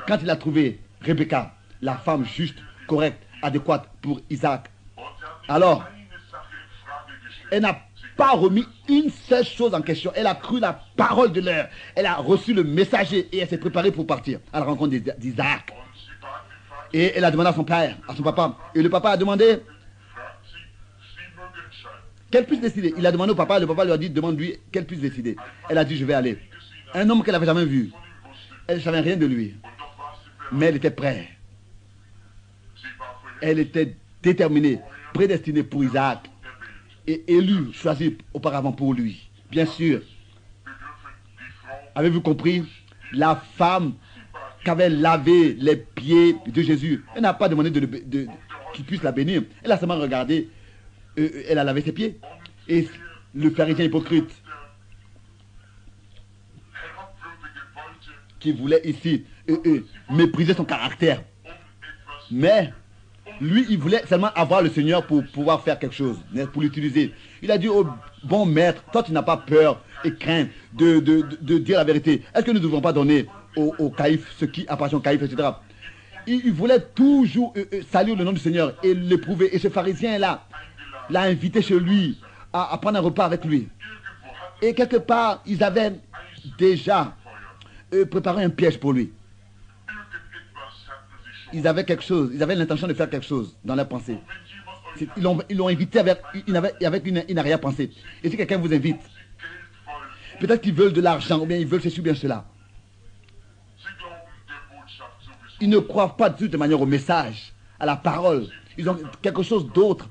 Quand il a trouvé Rebecca, la femme juste, correcte, adéquate pour Isaac, alors, elle n'a pas remis une seule chose en question. Elle a cru la parole de l'heure. Elle a reçu le messager et elle s'est préparée pour partir à la rencontre d'Isaac. Et elle a demandé à son père, à son papa. Et le papa a demandé qu'elle puisse décider. Il a demandé au papa, le papa lui a dit, demande-lui qu'elle puisse décider. Elle a dit, je vais aller. Un homme qu'elle n'avait jamais vu. Elle ne savait rien de lui. Mais elle était prête. Elle était déterminée, prédestinée pour Isaac. Et élue, choisie auparavant pour lui. Bien sûr. Avez-vous compris? La femme qui avait lavé les pieds de Jésus, elle n'a pas demandé qu'il puisse la bénir. Elle a seulement regardé. Elle a lavé ses pieds. Et le pharisien hypocrite qui voulait ici mépriser son caractère. Mais lui, il voulait seulement avoir le Seigneur pour pouvoir faire quelque chose, pour l'utiliser. Il a dit au bon maître, toi tu n'as pas peur et crainte de dire la vérité. Est-ce que nous ne devons pas donner au caïphe ce qui appartient au caïphe, etc. Il voulait toujours saluer le nom du Seigneur et l'éprouver. Et ce pharisien-là l'a invité chez lui à prendre un repas avec lui. Et quelque part, ils avaient déjà préparé un piège pour lui. Ils avaient quelque chose, ils avaient l'intention de faire quelque chose dans leur pensée. Ils l'ont invité avec une arrière-pensée. Et si quelqu'un vous invite, peut-être qu'ils veulent de l'argent, ou bien ils veulent ceci ou bien cela. Ils ne croient pas de toute manière au message, à la parole. Ils ont quelque chose d'autre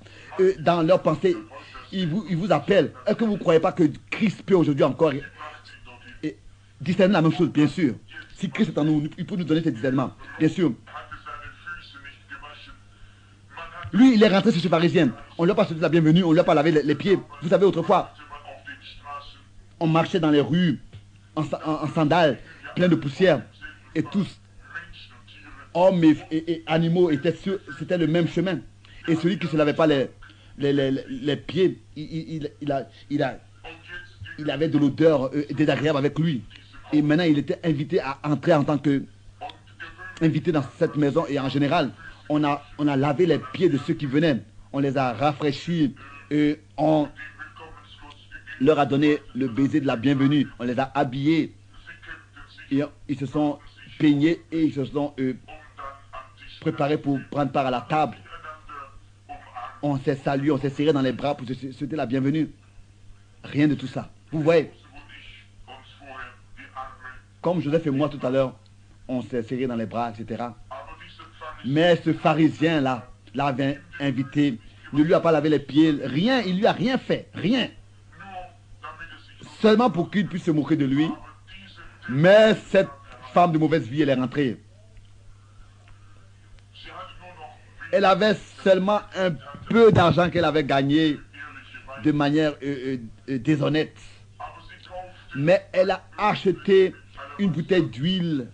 dans leur pensée. Ils vous appellent. Est-ce que vous ne croyez pas que Christ peut aujourd'hui encore discerner la même chose? Bien sûr. Si Christ est en nous, il peut nous donner ces discernements. Bien sûr. Lui, il est rentré chez ce pharisien. On ne lui a pas souhaité la bienvenue, on ne lui a pas lavé les pieds. Vous savez, autrefois, on marchait dans les rues en sandales, plein de poussière. Et tous, hommes et animaux, c'était le même chemin. Et celui qui ne se lavait pas les pieds, il avait de l'odeur désagréable avec lui. Et maintenant, il était invité à entrer en tant que invité dans cette maison. Et en général, on a lavé les pieds de ceux qui venaient. On les a rafraîchis et on leur a donné le baiser de la bienvenue. On les a habillés. Et ils se sont peignés et ils se sont préparés pour prendre part à la table. On s'est salué, on s'est serré dans les bras pour se souhaiter la bienvenue. Rien de tout ça. Vous voyez, comme Joseph et moi tout à l'heure, on s'est serré dans les bras, etc. Mais ce pharisien-là, l'avait invité, ne lui a pas lavé les pieds, rien, il lui a rien fait, rien. Seulement pour qu'il puisse se moquer de lui. Mais cette femme de mauvaise vie, elle est rentrée. Elle avait seulement un peu d'argent qu'elle avait gagné de manière déshonnête. Mais elle a acheté une bouteille d'huile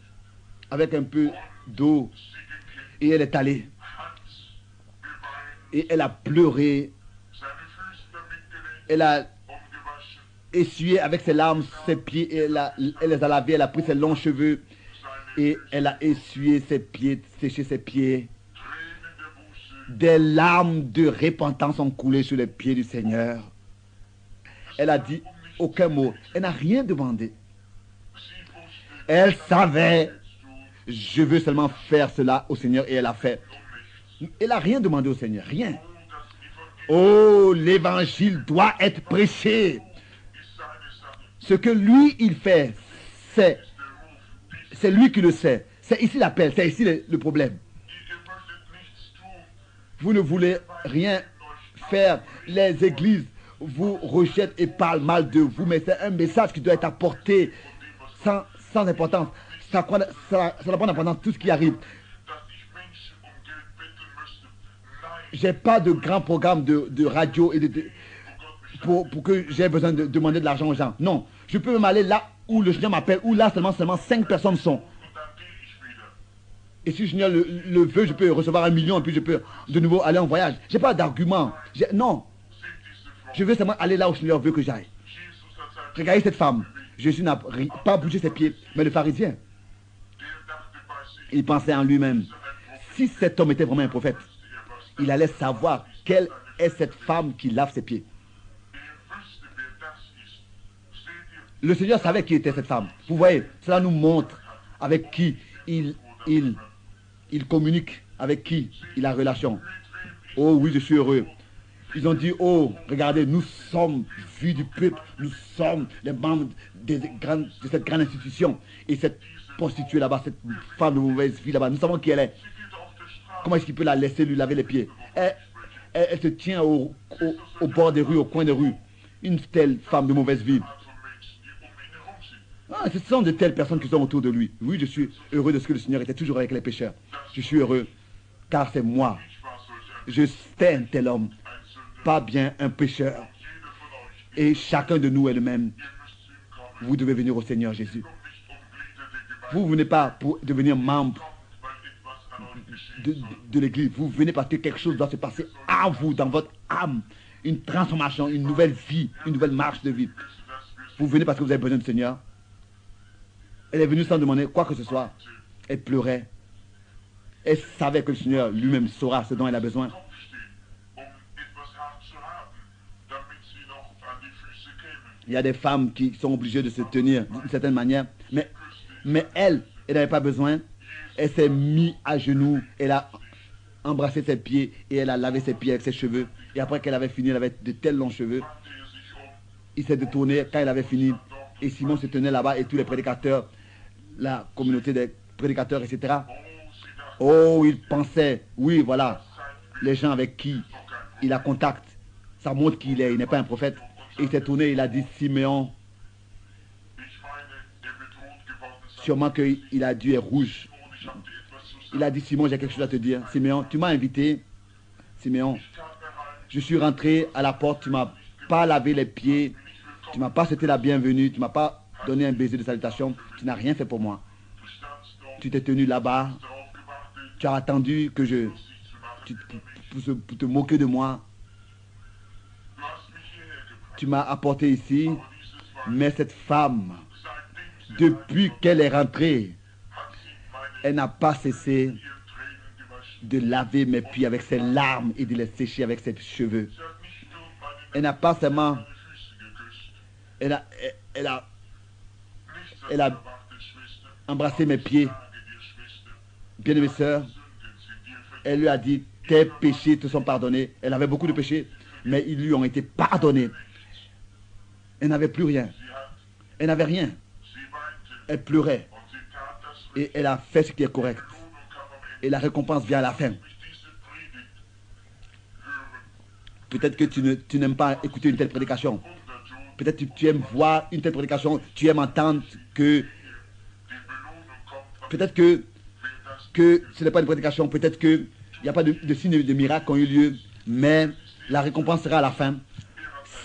avec un peu d'eau et elle est allée. Et elle a pleuré. Elle a essuyé avec ses larmes ses pieds et elle les a lavés. Elle a pris ses longs cheveux et elle a essuyé ses pieds, séché ses pieds. Des larmes de repentance ont coulé sur les pieds du Seigneur. Elle a dit aucun mot. Elle n'a rien demandé. Elle savait, je veux seulement faire cela au Seigneur et elle a fait. Elle n'a rien demandé au Seigneur, rien. Oh, l'évangile doit être prêché. Ce que lui, il fait, c'est lui qui le sait. C'est ici l'appel, c'est ici le problème. Vous ne voulez rien faire. Les églises vous rejettent et parlent mal de vous, mais c'est un message qui doit être apporté sans importance. Ça n'a pas d'importance tout ce qui arrive. J'ai pas de grand programme de radio et pour que j'ai besoin de demander de l'argent aux gens. Non, je peux même aller là où le Seigneur m'appelle, où là seulement 5 personnes sont. Et si le Seigneur le veut, je peux recevoir 1 million et puis je peux de nouveau aller en voyage. Je n'ai pas d'argument. Non. Je veux seulement aller là où le Seigneur veut que j'aille. Regardez cette femme. Jésus n'a pas bougé ses pieds. Mais le pharisien, il pensait en lui-même. Si cet homme était vraiment un prophète, il allait savoir quelle est cette femme qui lave ses pieds. Le Seigneur savait qui était cette femme. Vous voyez, cela nous montre avec qui il communique, avec qui il a relation. Oh oui, je suis heureux. Ils ont dit, oh, regardez, nous sommes vus du peuple, nous sommes les membres de cette grande institution. Et cette prostituée là-bas, cette femme de mauvaise vie là-bas, nous savons qui elle est. Comment est-ce qu'il peut la laisser lui laver les pieds? Elle se tient au bord des rues, au coin des rues. Une telle femme de mauvaise vie. Ah, ce sont de telles personnes qui sont autour de lui. Oui, je suis heureux de ce que le Seigneur était toujours avec les pécheurs. Je suis heureux, car c'est moi. J'étais un tel homme, pas bien un pécheur. Et chacun de nous est le même. Vous devez venir au Seigneur Jésus. Vous ne venez pas pour devenir membre de l'église. Vous venez parce que quelque chose doit se passer à vous, dans votre âme. Une transformation, une nouvelle vie, une nouvelle marche de vie. Vous venez parce que vous avez besoin du Seigneur. Elle est venue sans demander quoi que ce soit. Elle pleurait. Elle savait que le Seigneur lui-même saura ce dont elle a besoin. Il y a des femmes qui sont obligées de se tenir d'une certaine manière. Mais elle n'avait pas besoin. Elle s'est mise à genoux. Elle a embrassé ses pieds et elle a lavé ses pieds avec ses cheveux. Et après qu'elle avait fini, elle avait de tels longs cheveux. Il s'est détourné quand elle avait fini. Et Simon se tenait là-bas et tous les prédicateurs, la communauté des prédicateurs, etc. Oh, il pensait, oui, voilà, les gens avec qui il a contact, ça montre qu'il est, il n'est pas un prophète. Et il s'est tourné, il a dit, Simeon, Sûrement qu'il a dû être rouge. Il a dit, Simon, j'ai quelque chose à te dire. Siméon, tu m'as invité. Siméon, je suis rentré à la porte, tu ne m'as pas lavé les pieds, tu ne m'as pas souhaité la bienvenue, tu ne m'as pas donné un baiser de salutation, tu n'as rien fait pour moi. Tu t'es tenu là-bas, tu as attendu que pour te moquer de moi. Tu m'as apporté ici, mais cette femme, depuis qu'elle est rentrée, elle n'a pas cessé de laver mes pieds avec ses larmes et de les sécher avec ses cheveux. Elle n'a pas seulement... Elle a embrassé mes pieds. Bien-aimée sœur, elle lui a dit, tes péchés te sont pardonnés. Elle avait beaucoup de péchés, mais ils lui ont été pardonnés. Elle n'avait plus rien. Elle n'avait rien. Elle pleurait. Et elle a fait ce qui est correct. Et la récompense vient à la fin. Peut-être que tu n'aimes pas écouter une telle prédication. Peut-être que tu aimes voir une telle prédication. Tu aimes entendre que... Peut-être que ce n'est pas une prédication. Peut-être qu'il n'y a pas de signes de miracle qui ont eu lieu. Mais la récompense sera à la fin.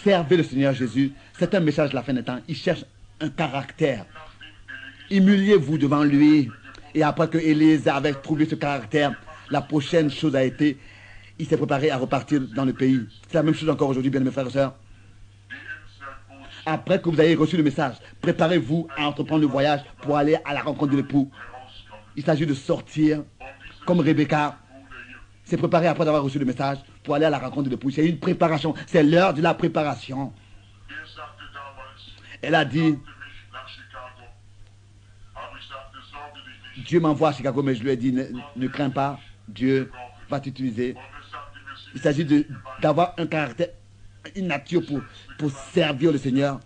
Servez le Seigneur Jésus. C'est un message de la fin des temps. Il cherche un caractère. Humiliez-vous devant lui. Et après que Élise avait trouvé ce caractère, la prochaine chose a été, il s'est préparé à repartir dans le pays. C'est la même chose encore aujourd'hui, bien mes frères et sœurs. Après que vous ayez reçu le message, préparez-vous à entreprendre le voyage pour aller à la rencontre de l'époux. Il s'agit de sortir, comme Rebecca s'est préparée après avoir reçu le message pour aller à la rencontre de l'époux. C'est une préparation, c'est l'heure de la préparation. Elle a dit, Dieu m'envoie à Chicago, mais je lui ai dit, ne crains pas, Dieu va t'utiliser. Il s'agit d'avoir un caractère, une nature pour servir le Seigneur.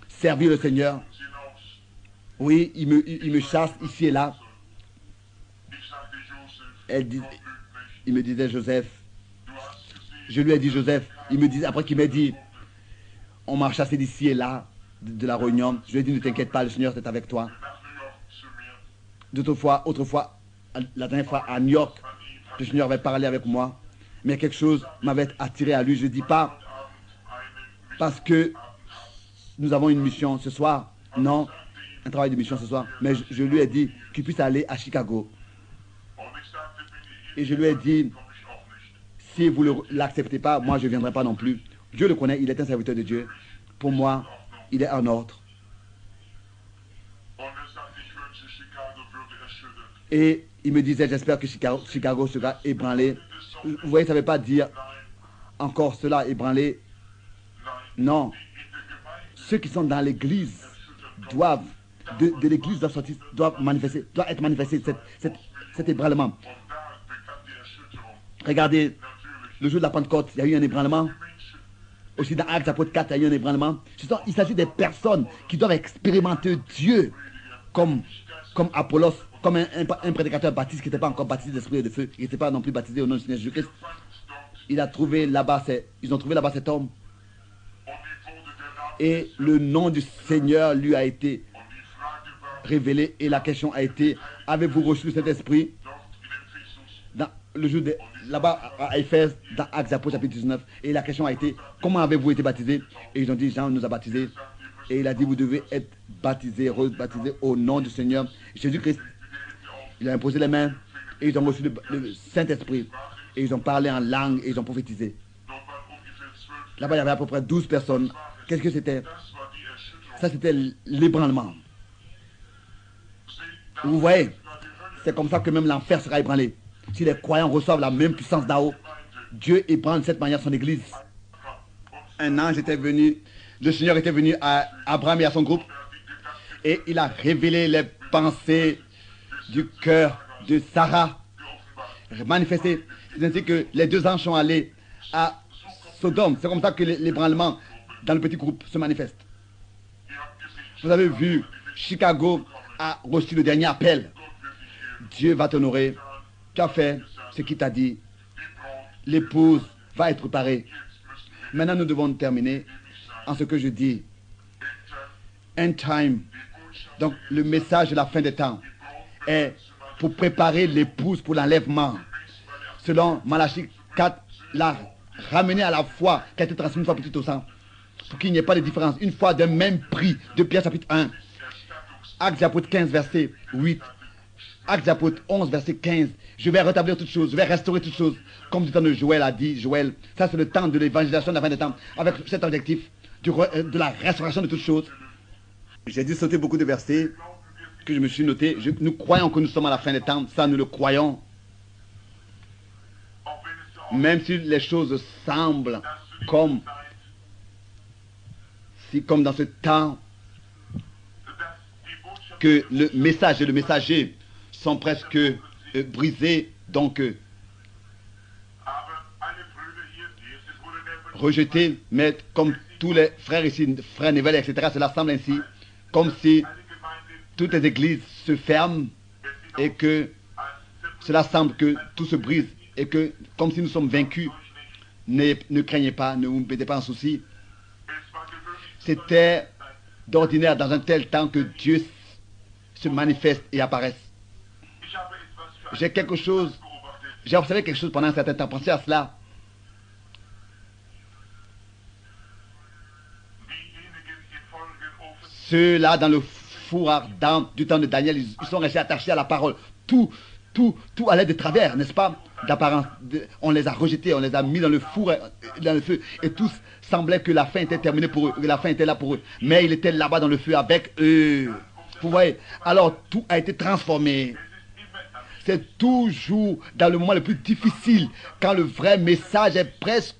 Servir le Seigneur. Oui, il me chasse ici et là. Il me disait, Joseph. Je lui ai dit, Joseph. Il me disait, après qu'il m'a dit, on m'a chassé d'ici et là, de la réunion. Je lui ai dit, ne t'inquiète pas, le Seigneur est avec toi. Autrefois, la dernière fois à New York, le Seigneur avait parlé avec moi, mais quelque chose m'avait attiré à lui. Je ne dis pas parce que nous avons une mission ce soir, non, un travail de mission ce soir, mais je lui ai dit qu'il puisse aller à Chicago. Et je lui ai dit, si vous ne l'acceptez pas, moi je ne viendrai pas non plus. Dieu le connaît, il est un serviteur de Dieu. Pour moi, il est en ordre. Et il me disait, j'espère que Chicago sera ébranlé. Vous voyez, ça ne veut pas dire encore cela, ébranlé. Non. Ceux qui sont dans l'église doivent, de l'église doivent être manifestés cet ébranlement. Regardez, le jour de la Pentecôte, il y a eu un ébranlement. Aussi dans Actes chapitre 4, il y a eu un ébranlement. Il s'agit des personnes qui doivent expérimenter Dieu comme Apollos, comme un prédicateur baptiste qui n'était pas encore baptisé d'esprit et de feu, qui n'était pas non plus baptisé au nom du Seigneur Jésus-Christ. Ils ont trouvé là-bas cet homme. Et le nom du Seigneur lui a été révélé. Et la question a été, avez-vous reçu cet esprit? Dans le jour là-bas à Éphèse, dans Actes chapitre 19. Et la question a été, comment avez-vous été baptisé? Et ils ont dit, Jean nous a baptisés. Et il a dit, vous devez être baptisés, rebaptisés au nom du Seigneur Jésus-Christ. Il a imposé les mains et ils ont reçu le Saint-Esprit. Et ils ont parlé en langue et ils ont prophétisé. Là-bas, il y avait à peu près 12 personnes. Qu'est-ce que c'était? Ça, c'était l'ébranlement. Vous voyez, c'est comme ça que même l'enfer sera ébranlé. Si les croyants reçoivent la même puissance d'en haut, Dieu ébranle de cette manière son église. Un ange était venu, le Seigneur était venu à Abraham et à son groupe, et il a révélé les pensées du cœur de Sarah, manifesté. C'est ainsi que les deux anges sont allés à Sodome. C'est comme ça que l'ébranlement dans le petit groupe se manifeste. Vous avez vu, Chicago a reçu le dernier appel. Dieu va t'honorer. Tu as fait ce qu'il t'a dit. L'épouse va être préparée. Maintenant, nous devons terminer en ce que je dis. End time Donc le message de la fin des temps est pour préparer l'épouse pour l'enlèvement. Selon Malachie 4, la ramener à la foi qui a été transmise une fois petite au sang. Pour qu'il n'y ait pas de différence. Une fois d'un même prix. De Pierre chapitre 1. Actes des apôtres 15 verset 8. Actes des apôtres 11 verset 15. Je vais rétablir toutes choses. Je vais restaurer toutes choses. Comme du temps de Joël a dit. Joël. Ça c'est le temps de l'évangélisation de la fin des temps. Avec cet objectif de la restauration de toutes choses. J'ai dû sauter beaucoup de versets que je me suis noté. Nous croyons que nous sommes à la fin des temps. Ça nous le croyons. Même si les choses semblent comme dans ce temps que le message et le messager sont presque brisés, donc rejetés, mais comme tous les frères ici, frères Neville, etc., cela semble ainsi, comme si toutes les églises se ferment et que cela semble que tout se brise. Et que, comme si nous sommes vaincus, ne craignez pas, ne vous mettez pas en souci. C'était d'ordinaire dans un tel temps que Dieu se manifeste et apparaisse. J'ai observé quelque chose pendant un certain temps. Pensez à cela. Ceux-là dans le four ardent du temps de Daniel, ils sont restés attachés à la parole. Tout allait de travers, n'est-ce pas? D'apparence, on les a rejetés, on les a mis dans le four, dans le feu, et tous semblaient que la fin était terminée pour eux, que la fin était là pour eux. Mais il était là-bas dans le feu avec eux. Vous voyez? Alors tout a été transformé. C'est toujours dans le moment le plus difficile, quand le vrai message est presque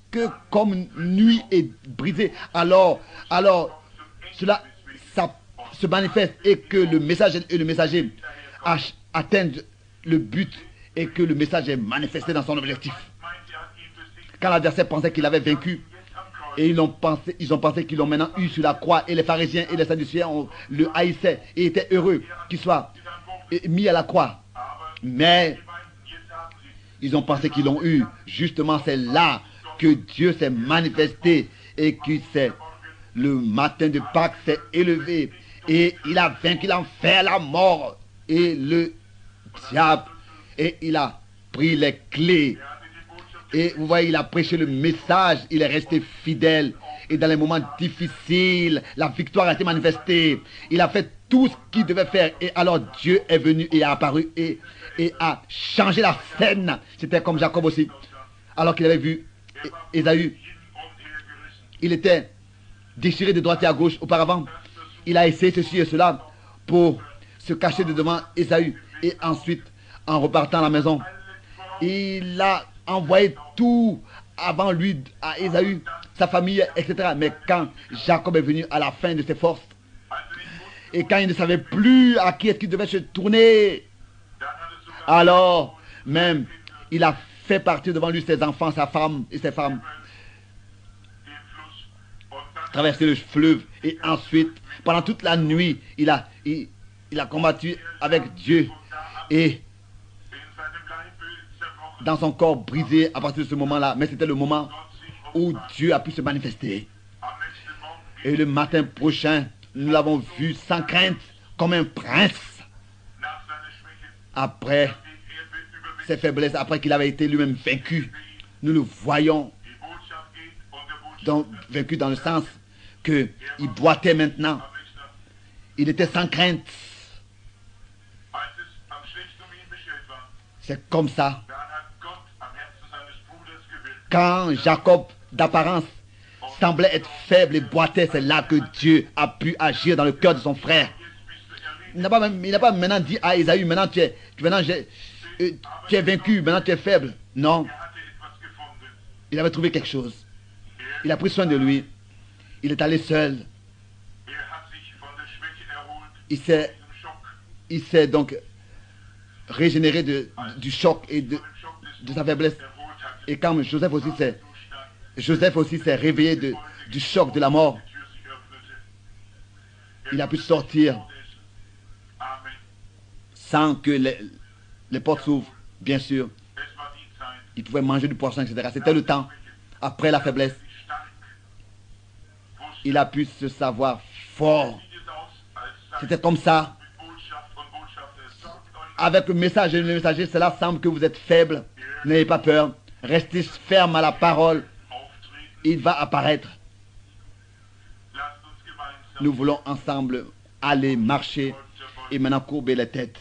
comme nuit et brisé. Alors cela ça se manifeste et que le message et le messager atteignent le but et que le message est manifesté dans son objectif. Quand l'adversaire pensait qu'il avait vaincu, et ils ont pensé qu'ils l'ont maintenant eu sur la croix, et les pharisiens et les sadducéens le haïssaient et étaient heureux qu'il soit mis à la croix. Mais ils ont pensé qu'ils l'ont eu. Justement, c'est là que Dieu s'est manifesté et que le matin de Pâques s'est élevé et il a vaincu l'enfer, la mort et le diable, et il a pris les clés. Et vous voyez, il a prêché le message, il est resté fidèle. Et dans les moments difficiles, la victoire a été manifestée. Il a fait tout ce qu'il devait faire. Et alors Dieu est venu et a apparu et a changé la scène. C'était comme Jacob aussi. Alors qu'il avait vu Ésaü, il était déchiré de droite et à gauche auparavant. Il a essayé ceci et cela pour se cacher de devant Ésaü. Et ensuite, en repartant à la maison, il a envoyé tout avant lui à Ésaü, sa famille, etc. Mais quand Jacob est venu à la fin de ses forces, et quand il ne savait plus à qui est-ce qu'il devait se tourner, alors même il a fait partir devant lui ses enfants, sa femme et ses femmes, traverser le fleuve, et ensuite, pendant toute la nuit, il a combattu avec Dieu, et dans son corps brisé à partir de ce moment-là. Mais c'était le moment où Dieu a pu se manifester. Et le matin prochain, nous l'avons vu sans crainte, comme un prince. Après ses faiblesses, après qu'il avait été lui-même vaincu, nous le voyons donc, vaincu dans le sens qu'il boitait maintenant. Il était sans crainte. C'est comme ça. Quand Jacob, d'apparence, semblait être faible et boitait, c'est là que Dieu a pu agir dans le cœur de son frère. Il n'a pas maintenant dit à Ésaü, maintenant tu es vaincu, maintenant tu es faible. Non. Il avait trouvé quelque chose. Il a pris soin de lui. Il est allé seul. Il s'est donc régénéré du choc et de sa faiblesse. Et quand Joseph aussi s'est réveillé du choc de la mort, il a pu sortir sans que les portes s'ouvrent, bien sûr. Il pouvait manger du poisson, etc. C'était le temps. Après la faiblesse, il a pu se savoir fort. C'était comme ça. Avec le messager, cela semble que vous êtes faible. N'ayez pas peur. Restez ferme à la parole. Il va apparaître. Nous voulons ensemble aller marcher et maintenant courber les têtes.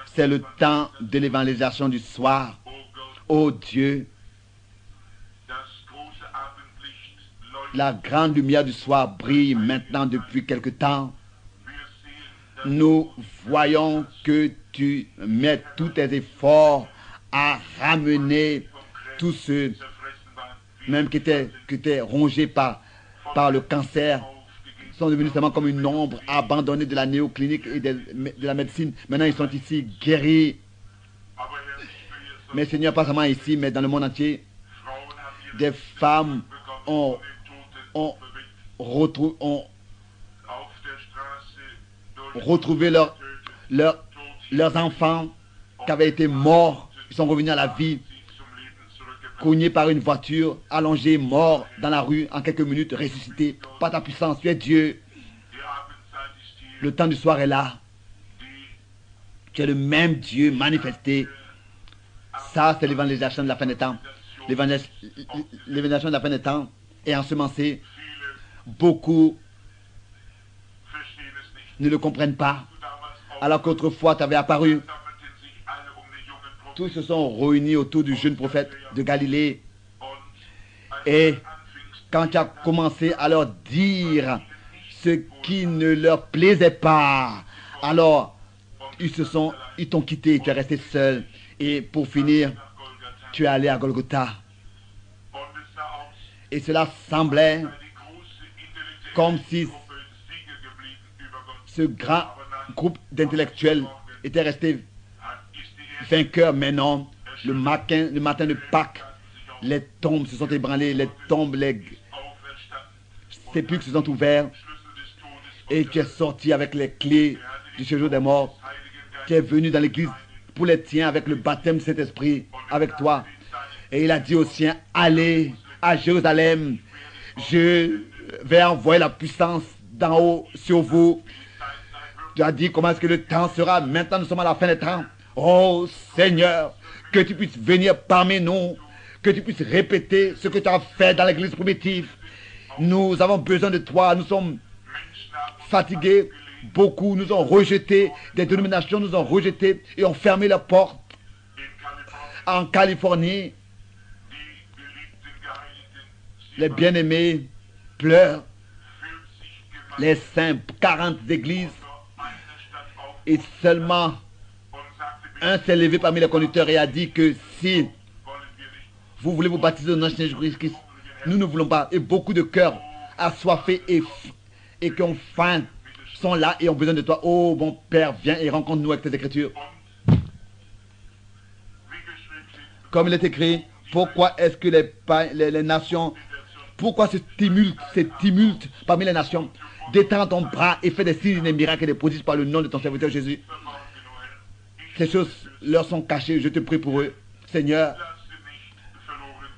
C'est le temps de l'évangélisation du soir. Ô Dieu, la grande lumière du soir brille maintenant depuis quelque temps. Nous voyons que tu mets tous tes efforts à ramener tous ceux, même qui étaient rongés par le cancer, sont devenus seulement comme une ombre abandonnée de la néoclinique et de la médecine. Maintenant, ils sont ici guéris. Mais Seigneur, pas seulement ici, mais dans le monde entier, des femmes ont retrouvé leurs enfants qui avaient été morts. Ils sont revenus à la vie, cognés par une voiture, allongés, morts dans la rue, en quelques minutes, ressuscités. Par ta puissance, tu es Dieu. Le temps du soir est là. Tu es le même Dieu manifesté. Ça, c'est l'évangélisation de la fin des temps. L'évangélisation de la fin des temps est ensemencée. Beaucoup ne le comprennent pas. Alors qu'autrefois, tu avais apparu. Tous se sont réunis autour du jeune prophète de Galilée. Et quand tu as commencé à leur dire ce qui ne leur plaisait pas, alors ils t'ont quitté, tu es resté seul. Et pour finir, tu es allé à Golgotha. Et cela semblait comme si ce grand groupe d'intellectuels était resté vainqueur. Mais non, le matin de Pâques, les tombes se sont ébranlées, les tombes, les sépulcres se sont ouverts. Et tu es sorti avec les clés du séjour des morts. Tu es venu dans l'église pour les tiens avec le baptême de Saint-Esprit avec toi. Et il a dit aux siens, allez à Jérusalem, je vais envoyer la puissance d'en haut sur vous. Tu as dit comment est-ce que le temps sera. Maintenant nous sommes à la fin des temps. Oh Seigneur, que tu puisses venir parmi nous, que tu puisses répéter ce que tu as fait dans l'église primitive. Nous avons besoin de toi, nous sommes fatigués. Beaucoup nous ont rejetés, des dénominations nous ont rejetés et ont fermé leurs portes. En Californie, les bien-aimés pleurent. Les saints, 40 églises. Et seulement un s'est levé parmi les conducteurs et a dit que si vous voulez vous baptiser au nom de Jésus-Christ, nous ne voulons pas. Et beaucoup de cœurs assoiffés et qui ont faim sont là et ont besoin de toi. Oh mon Père, viens et rencontre-nous avec tes écritures. Comme il est écrit, pourquoi est-ce que les nations, pourquoi ce tumulte parmi les nations? Détends ton bras et fais des signes, des miracles et des prodiges par le nom de ton serviteur Jésus. Ces choses leur sont cachées, je te prie pour eux. Seigneur,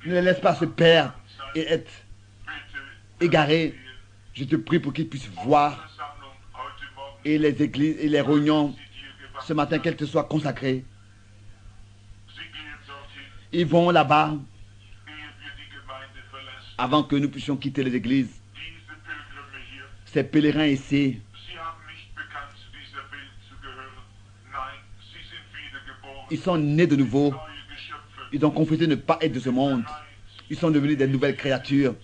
ne les laisse pas se perdre et être égarés. Je te prie pour qu'ils puissent voir. Et les églises et les réunions ce matin, qu'elles te soient consacrées. Ils vont là-bas avant que nous puissions quitter les églises. Ces pèlerins ici, ils sont nés de nouveau. Ils ont confessé ne pas être de ce monde. Ils sont devenus des nouvelles créatures.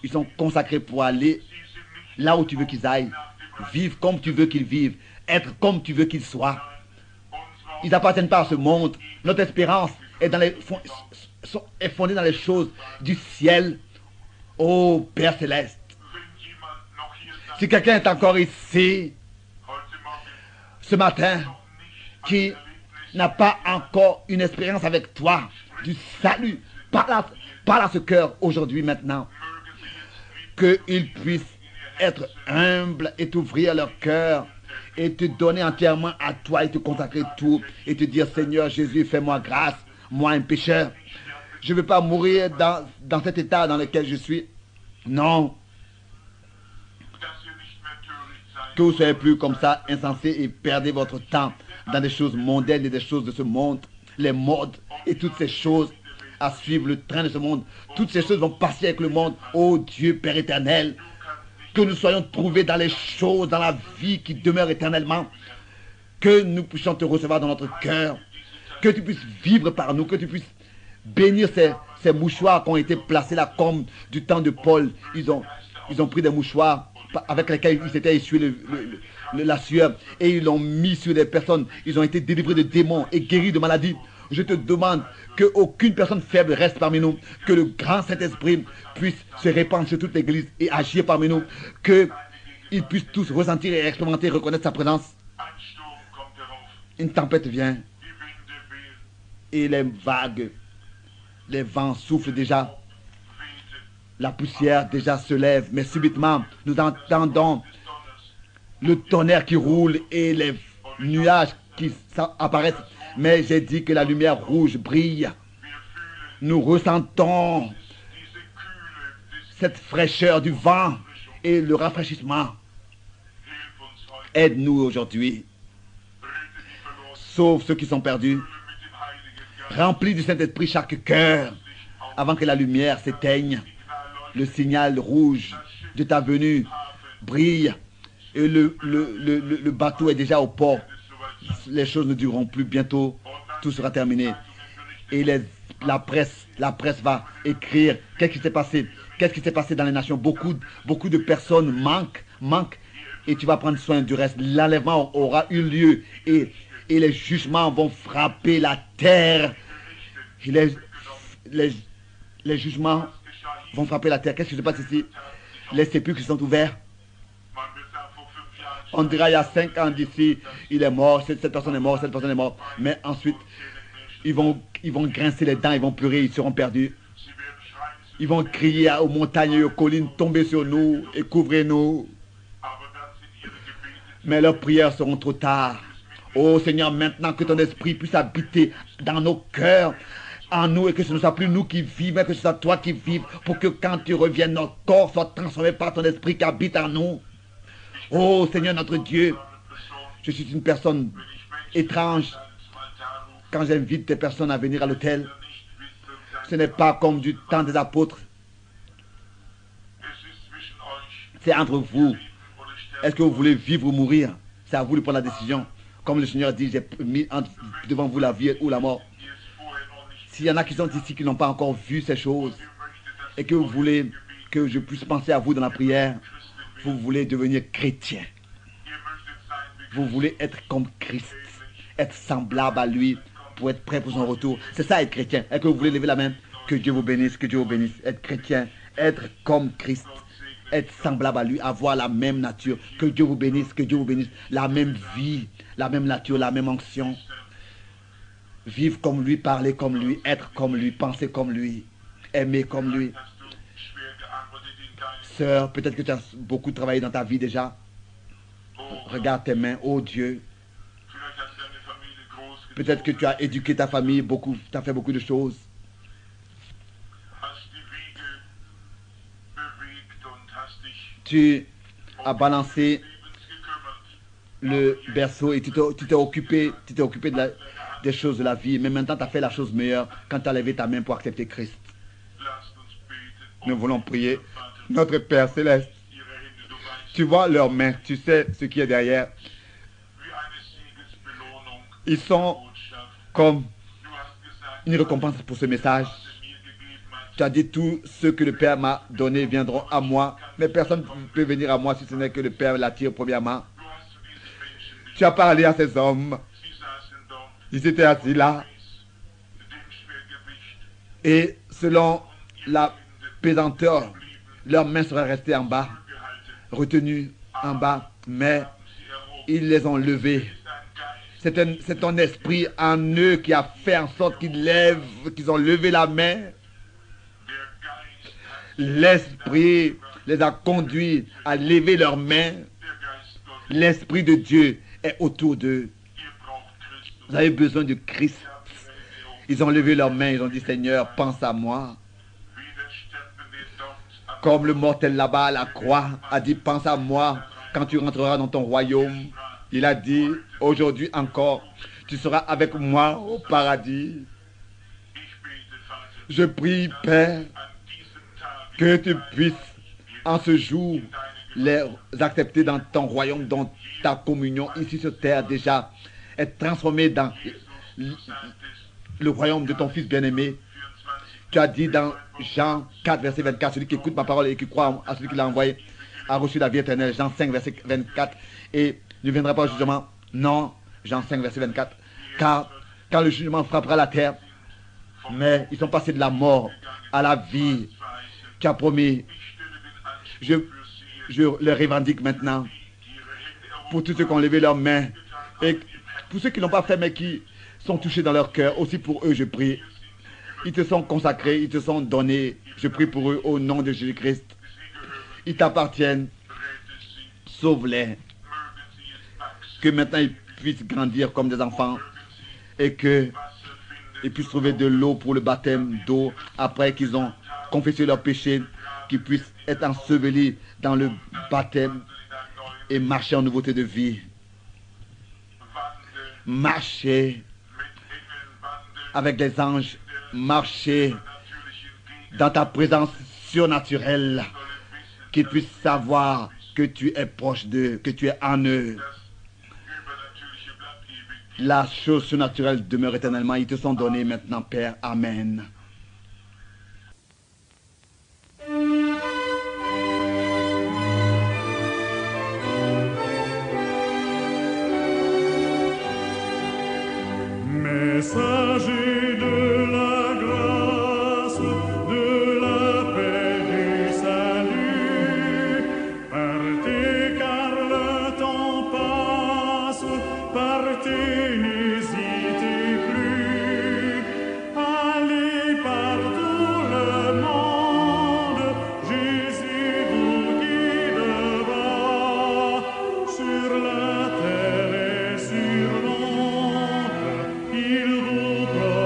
Ils sont consacrés pour aller là où tu veux qu'ils aillent. Vivre comme tu veux qu'ils vivent. Être comme tu veux qu'ils soient. Ils n'appartiennent pas à ce monde. Notre espérance est fondée dans les choses du ciel. Ô Père Céleste. Si quelqu'un est encore ici ce matin qui n'a pas encore une expérience avec toi du salut, parle à ce cœur aujourd'hui, maintenant, qu'il puisse être humble et t'ouvrir leur cœur et te donner entièrement à toi et te consacrer tout et te dire, Seigneur Jésus, fais-moi grâce, moi un pécheur. Je ne veux pas mourir dans cet état dans lequel je suis. Non. Que vous ne soyez plus comme ça, insensés, et perdez votre temps dans des choses mondaines et des choses de ce monde, les modes et toutes ces choses à suivre le train de ce monde. Toutes ces choses vont passer avec le monde. Oh Dieu, Père éternel, que nous soyons trouvés dans les choses, dans la vie qui demeure éternellement. Que nous puissions te recevoir dans notre cœur. Que tu puisses vivre par nous, que tu puisses bénir ces mouchoirs qui ont été placés là comme du temps de Paul. Ils ont pris des mouchoirs avec lesquels ils s'étaient essuyés la sueur et ils l'ont mis sur des personnes. Ils ont été délivrés de démons et guéris de maladies. Je te demande qu'aucune personne faible reste parmi nous, que le grand Saint-Esprit puisse se répandre sur toute l'Église et agir parmi nous, qu'ils puissent tous ressentir et expérimenter, reconnaître sa présence. Une tempête vient et les vagues, les vents soufflent déjà. La poussière déjà se lève, mais subitement, nous entendons le tonnerre qui roule et les nuages qui apparaissent. Mais j'ai dit que la lumière rouge brille. Nous ressentons cette fraîcheur du vent et le rafraîchissement. Aide-nous aujourd'hui. Sauve ceux qui sont perdus. Remplis du Saint-Esprit chaque cœur avant que la lumière s'éteigne. Le signal rouge de ta venue brille et le bateau est déjà au port. Les choses ne dureront plus, bientôt tout sera terminé. Et la presse va écrire qu'est-ce qui s'est passé. Qu'est-ce qui s'est passé dans les nations. Beaucoup de personnes manquent et tu vas prendre soin du reste. L'enlèvement aura eu lieu et les jugements vont frapper la terre. Les jugements vont frapper la terre. Qu'est-ce qui se passe ici? Les sépulcres sont ouverts. On dira il y a 5 ans d'ici, il est mort, cette personne est morte, cette personne est morte. Mais ensuite, ils vont grincer les dents, ils vont pleurer, ils seront perdus. Ils vont crier aux montagnes et aux collines, tombez sur nous et couvrez-nous. Mais leurs prières seront trop tard. Oh Seigneur, maintenant que ton esprit puisse habiter dans nos cœurs, en nous, et que ce ne soit plus nous qui vivons, mais que ce soit toi qui vives, pour que quand tu reviennes, notre corps soit transformé par ton esprit qui habite en nous. Oh Seigneur notre Dieu, je suis une personne étrange quand j'invite des personnes à venir à l'hôtel. Ce n'est pas comme du temps des apôtres. C'est entre vous. Est-ce que vous voulez vivre ou mourir? C'est à vous de prendre la décision. Comme le Seigneur dit, j'ai mis devant vous la vie ou la mort. S'il y en a qui sont ici qui n'ont pas encore vu ces choses et que vous voulez que je puisse penser à vous dans la prière, vous voulez devenir chrétien. Vous voulez être comme Christ, être semblable à lui pour être prêt pour son retour. C'est ça être chrétien. Est-ce que vous voulez lever la main? Que Dieu vous bénisse, que Dieu vous bénisse. Être chrétien, être comme Christ, être semblable à lui, avoir la même nature. Que Dieu vous bénisse, que Dieu vous bénisse. La même vie, la même nature, la même onction. Vivre comme lui, parler comme lui, être comme lui, penser comme lui, aimer comme lui. Sœur, peut-être que tu as beaucoup travaillé dans ta vie déjà. Regarde tes mains, oh Dieu. Peut-être que tu as éduqué ta famille beaucoup, tu as fait beaucoup de choses. Tu as balancé le berceau et tu t'es occupé des choses de la vie. Mais maintenant, tu as fait la chose meilleure quand tu as levé ta main pour accepter Christ. Nous voulons prier. Notre Père Céleste, tu vois leurs mains, tu sais ce qui est derrière. Ils sont comme une récompense pour ce message. Tu as dit tout ce que le Père m'a donné viendront à moi. Mais personne ne peut venir à moi si ce n'est que le Père l'attire premièrement. Tu as parlé à ces hommes. Ils étaient assis là. Et selon la pesanteur, leurs mains seraient restées en bas, retenues en bas, mais ils les ont levées. C'est ton esprit en eux qui a fait en sorte qu'ils ont levé la main. L'esprit les a conduits à lever leurs mains. L'esprit de Dieu est autour d'eux. Vous avez besoin de Christ. Ils ont levé leurs mains, ils ont dit, Seigneur, pense à moi. Comme le mortel là-bas à la croix a dit, pense à moi quand tu rentreras dans ton royaume. Il a dit, aujourd'hui encore, tu seras avec moi au paradis. Je prie, Père, que tu puisses en ce jour les accepter dans ton royaume, dans ta communion ici sur terre déjà, être transformé dans le royaume de ton Fils bien-aimé. Tu as dit dans Jean 4, verset 24, celui qui écoute ma parole et qui croit à celui qui l'a envoyé a reçu la vie éternelle. Jean 5, verset 24. Et ne viendra pas au jugement. Non, Jean 5, verset 24. Car quand le jugement frappera la terre, mais ils sont passés de la mort à la vie. Tu as promis. Je le revendique maintenant. Pour tous ceux qui ont levé leurs mains. Et pour ceux qui ne l'ont pas fait, mais qui sont touchés dans leur cœur, aussi pour eux, je prie. Ils te sont consacrés, ils te sont donnés. Je prie pour eux au nom de Jésus-Christ. Ils t'appartiennent. Sauve-les. Que maintenant ils puissent grandir comme des enfants. Et qu'ils puissent trouver de l'eau pour le baptême d'eau. Après qu'ils ont confessé leurs péchés. Qu'ils puissent être ensevelis dans le baptême. Et marcher en nouveauté de vie. Marcher avec les anges. Marcher dans ta présence surnaturelle, qu'ils puissent savoir que tu es proche d'eux, que tu es en eux. La chose surnaturelle demeure éternellement. Ils te sont donnés maintenant, Père. Amen. Messager de la grâce, de la paix du salut, partez car le temps passe, partez, n'hésitez plus, allez partout le monde, Jésus vous guidera, sur la terre et sur l'ombre, il vous protégera.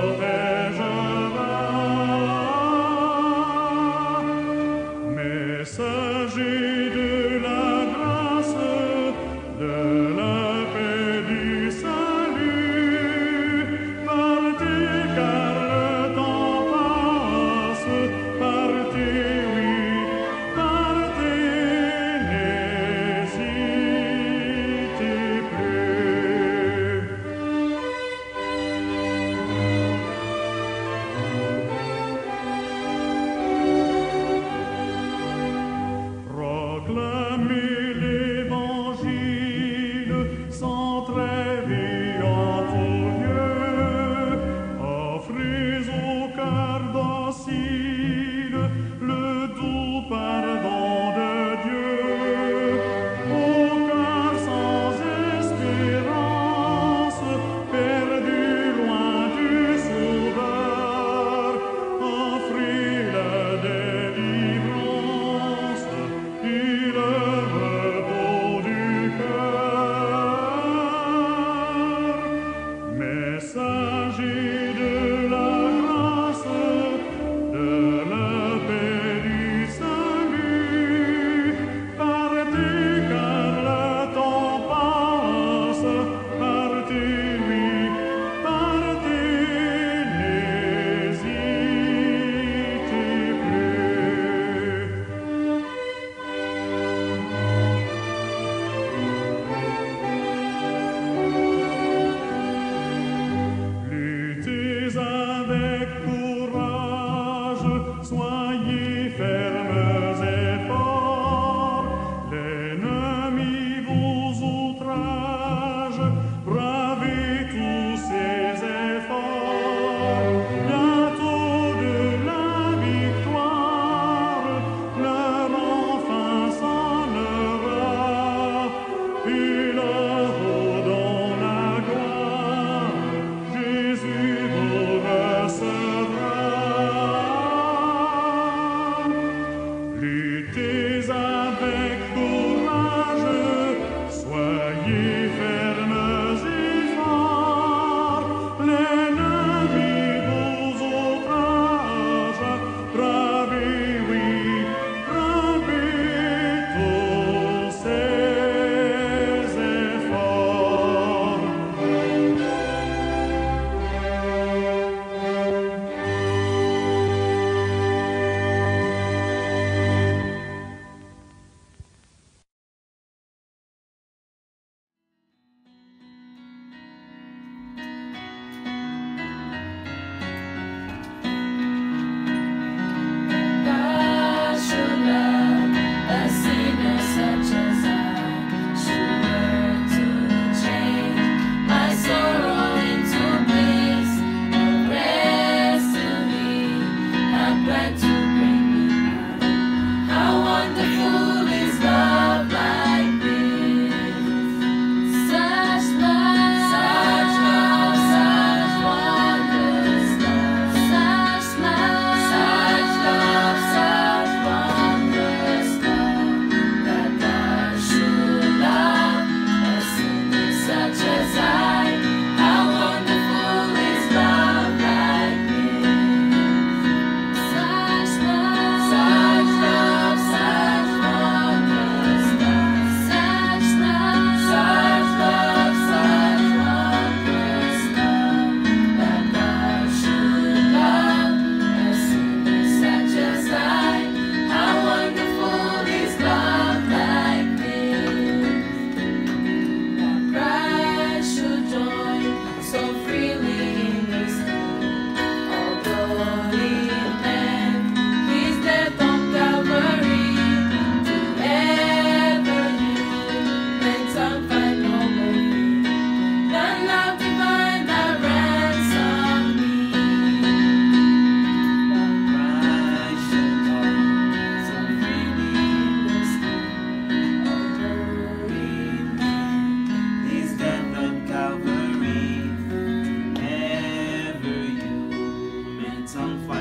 Song 5.